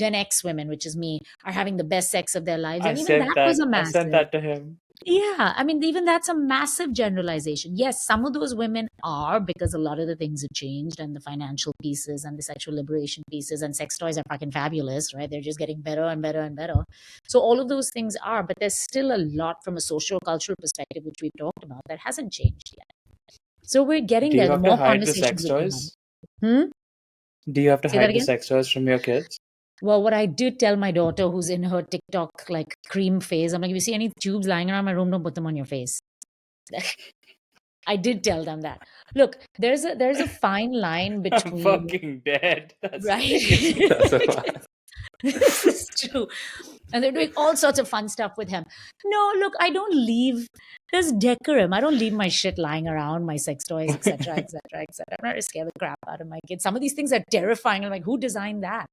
X women, which is me, are having the best sex of their lives, and even that was a I sent massive. that to him. Yeah, I mean, even that's a massive generalization. Yes, some of those women are, because a lot of the things have changed, and the financial pieces and the sexual liberation pieces, and sex toys are fucking fabulous, right? They're just getting better and better and better. So all of those things are, but there's still a lot from a socio-cultural perspective, which we've talked about, that hasn't changed yet. So we're getting Do you there. The have to more hide the conversations sex we can toys? have. Do you have to Say that hide the again? sex toys from your kids? Well, what I did tell my daughter, who's in her TikTok like cream phase, I'm like, if you see any tubes lying around my room, don't put them on your face. I did tell them that. Look, there's a fine line I'm between, fucking dead. That's right? crazy. That's a lot. This is true. And they're doing all sorts of fun stuff with him. No, look, I don't leave. There's decorum. I don't leave my shit lying around, my sex toys, etc., etc., etc. I'm not to scare the crap out of my kids. Some of these things are terrifying. I'm like, who designed that?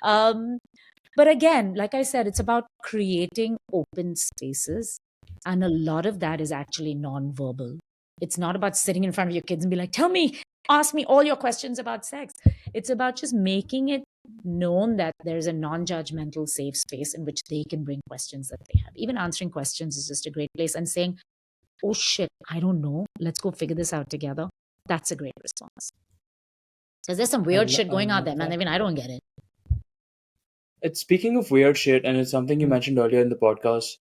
But again, like I said, it's about creating open spaces, and a lot of that is actually non-verbal. It's not about sitting in front of your kids and be like, tell me, ask me all your questions about sex. It's about just making it known that there's a non-judgmental, safe space in which they can bring questions that they have. Even answering questions is just a great place, and saying, oh shit, I don't know, let's go figure this out together. That's a great response. Because there's some weird shit going out there, man. Even I don't get it. It's speaking of weird shit, and it's something you mentioned earlier in the podcast.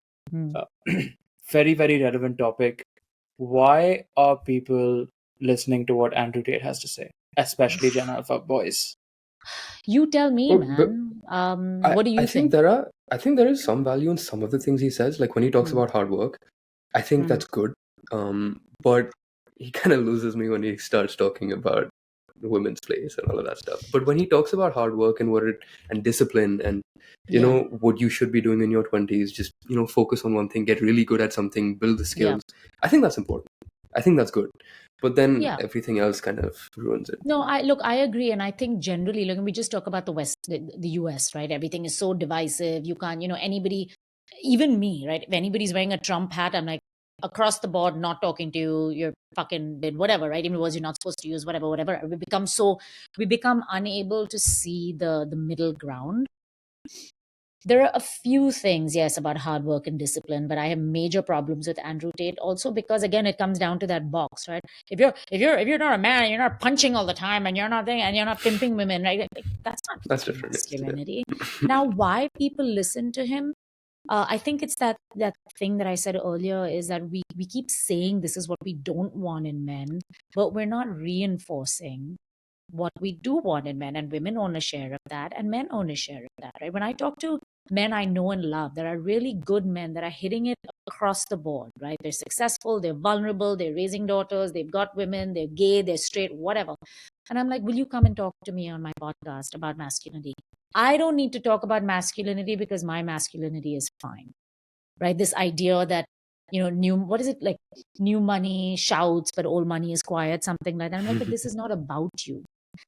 Very, very relevant topic. Why are people listening to what Andrew Tate has to say, especially Gen Alpha boys? You tell me, Well, but man. I, What do you I think think? I think there is some value in some of the things he says. Like when he talks about hard work, I think that's good. But he kind of loses me when he starts talking about women's place and all of that stuff. But when he talks about hard work and discipline and what you should be doing in your 20s, just focus on one thing, get really good at something, build the skills. I think that's important. I think that's good. But then everything else kind of ruins it. No, I agree, and I think generally, look, and we just talk about the US, right? Everything is so divisive. You can't, anybody, even me, right? If anybody's wearing a Trump hat, I'm like, across the board, not talking to you. You're fucking did whatever, right? Even words you're not supposed to use, whatever. We become unable to see the middle ground. There are a few things, yes, about hard work and discipline, but I have major problems with Andrew Tate also because again, it comes down to that box, right? If you're not a man, you're not punching all the time, and you're not there, and you're not pimping women, right? Like, that's not That's fucking different. Yes. Yeah. masculinity. Now, why people listen to him? I think it's that thing that I said earlier is that we keep saying this is what we don't want in men, but we're not reinforcing what we do want in men, and women own a share of that, and men own a share of that, right? When I talk to men I know and love, there are really good men that are hitting it across the board, right? They're successful, they're vulnerable, they're raising daughters, they've got women, they're gay, they're straight, whatever. And I'm like, will you come and talk to me on my podcast about masculinity? I don't need to talk about masculinity because my masculinity is fine, right? This idea that, new, what is it like? New money shouts, but old money is quiet, something like that. I'm like, but this is not about you.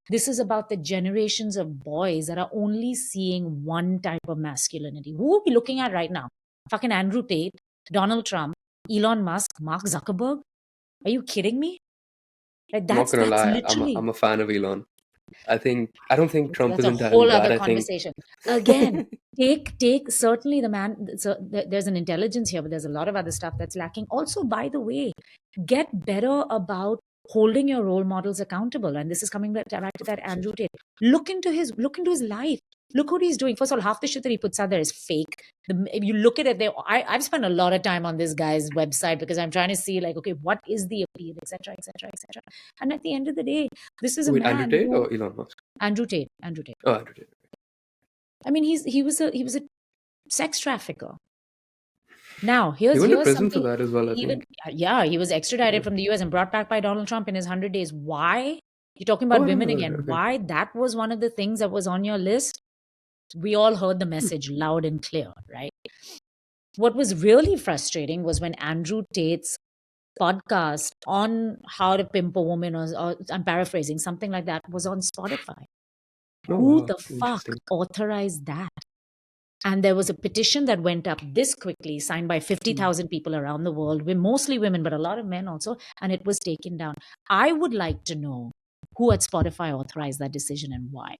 This is about the generations of boys that are only seeing one type of masculinity. Who are we looking at right now? Fucking Andrew Tate, Donald Trump, Elon Musk, Mark Zuckerberg. Are you kidding me? Like I'm not that's gonna that's lie. literally I'm a fan of Elon. I don't think Trump that's is a entirely whole bad. other I think conversation. Again, take certainly the man. So there's an intelligence here, but there's a lot of other stuff that's lacking. Also, by the way, get better about holding your role models accountable. And this is coming back to that Andrew Tate. Look into his life. Look what he's doing. First of all, half the shit that he puts out there is fake. If you look at it, I've spent a lot of time on this guy's website because I'm trying to see like, okay, what is the appeal, etc., etc., etc. And at the end of the day, this is a wait, Andrew man Tate who or Elon Musk? Andrew Tate. Andrew Tate. Oh, Andrew Tate. I mean, he was a sex trafficker. Now, He here's went to here's prison for something. that as well. I Even think. yeah, he was Yeah. extradited from the U.S. and brought back by Donald Trump in his 100 days. Why? You're talking Oh, about I didn't women know that. again. Okay. Why? That was one of the things that was on your list. We all heard the message loud and clear, right? What was really frustrating was when Andrew Tate's podcast on how to pimp a woman, or I'm paraphrasing, something like that, was on Spotify. Oh Who wow, the fuck interesting. authorized that? And there was a petition that went up this quickly, signed by 50,000 people around the world, with mostly women, but a lot of men also, and it was taken down. I would like to know who at Spotify authorized that decision and why,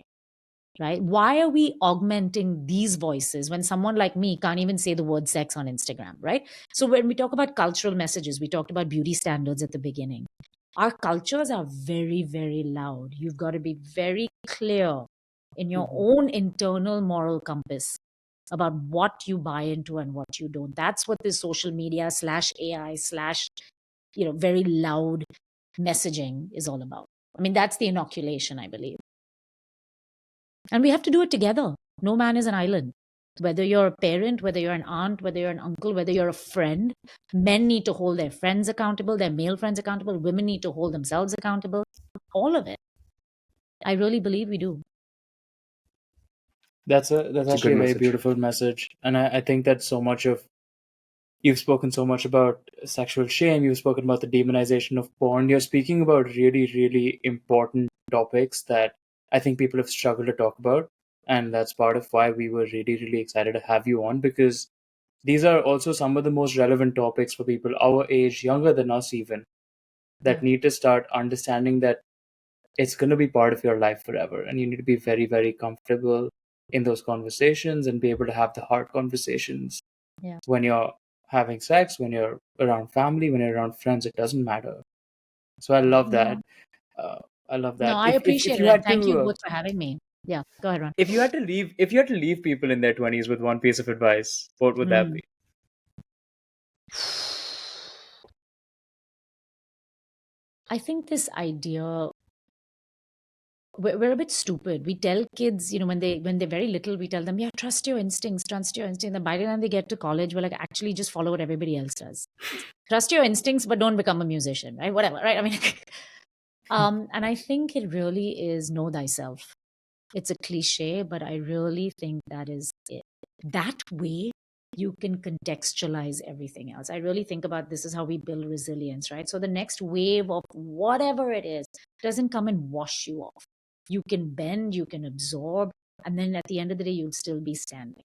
right? Why are we augmenting these voices when someone like me can't even say the word sex on Instagram, right? So when we talk about cultural messages, we talked about beauty standards at the beginning. Our cultures are very, very loud. You've got to be very clear in your own internal moral compass about what you buy into and what you don't. That's what this social media slash AI slash, very loud messaging is all about. I mean, that's the inoculation, I believe. And we have to do it together. No man is an island. Whether you're a parent, whether you're an aunt, whether you're an uncle, whether you're a friend, men need to hold their friends accountable, their male friends accountable, women need to hold themselves accountable. All of it. I really believe we do. That's It's a actually good a very message. beautiful message, and I think that so much of you've spoken so much about sexual shame, you've spoken about the demonization of porn. You're speaking about really, really important topics that I think people have struggled to talk about, and that's part of why we were really, really excited to have you on, because these are also some of the most relevant topics for people our age, younger than us even, that Yeah. need to start understanding that it's going to be part of your life forever, and you need to be very, very comfortable in those conversations and be able to have the hard conversations. Yeah. When you're having sex, when you're around family, when you're around friends, it doesn't matter. So I love that. No, uh, I love no, that. I If appreciate it. you And had thank you to both for having me. Yeah. Go ahead, Ron. if you had to leave people in their 20s with one piece of advice, what would that Mm. be? I think this idea, we're a bit stupid. We tell kids, when they're very little, we tell them, yeah, trust your instincts, trust your instincts. And by the time they get to college, we're like, actually, just follow what everybody else does. Trust your instincts, but don't become a musician, right? Whatever, right? I mean, and I think it really is know thyself. It's a cliche, but I really think that is it. That way, you can contextualize everything else. I really think about this is how we build resilience, right? So the next wave of whatever it is doesn't come and wash you off. You can bend, you can absorb, and then at the end of the day, you'll still be standing.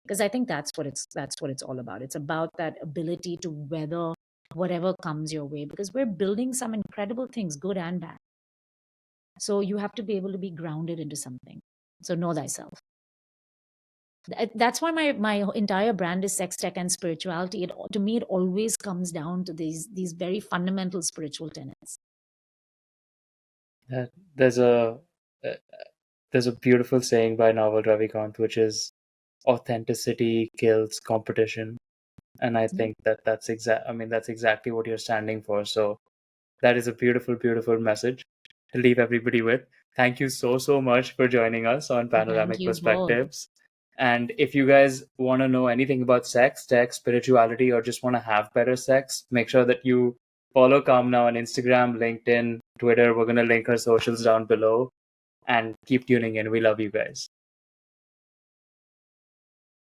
Because I think that's what it's all about. It's about that ability to weather whatever comes your way, because we're building some incredible things, good and bad. So you have to be able to be grounded into something. So know thyself. That's why my entire brand is sex tech and spirituality. To me, it always comes down to these very fundamental spiritual tenets. Uh, there's a uh, there's a beautiful saying by Naval Ravikant, which is authenticity kills competition, and I think that's exactly what you're standing for. So that is a beautiful, beautiful message to leave everybody with. Thank you so much for joining us on Thank Panoramic you both. Perspectives. And if you guys want to know anything about sex, tech, spirituality, or just want to have better sex, make sure that you follow Kaamna on Instagram, LinkedIn, Twitter. We're going to link her socials down below, and keep tuning in. We love you guys.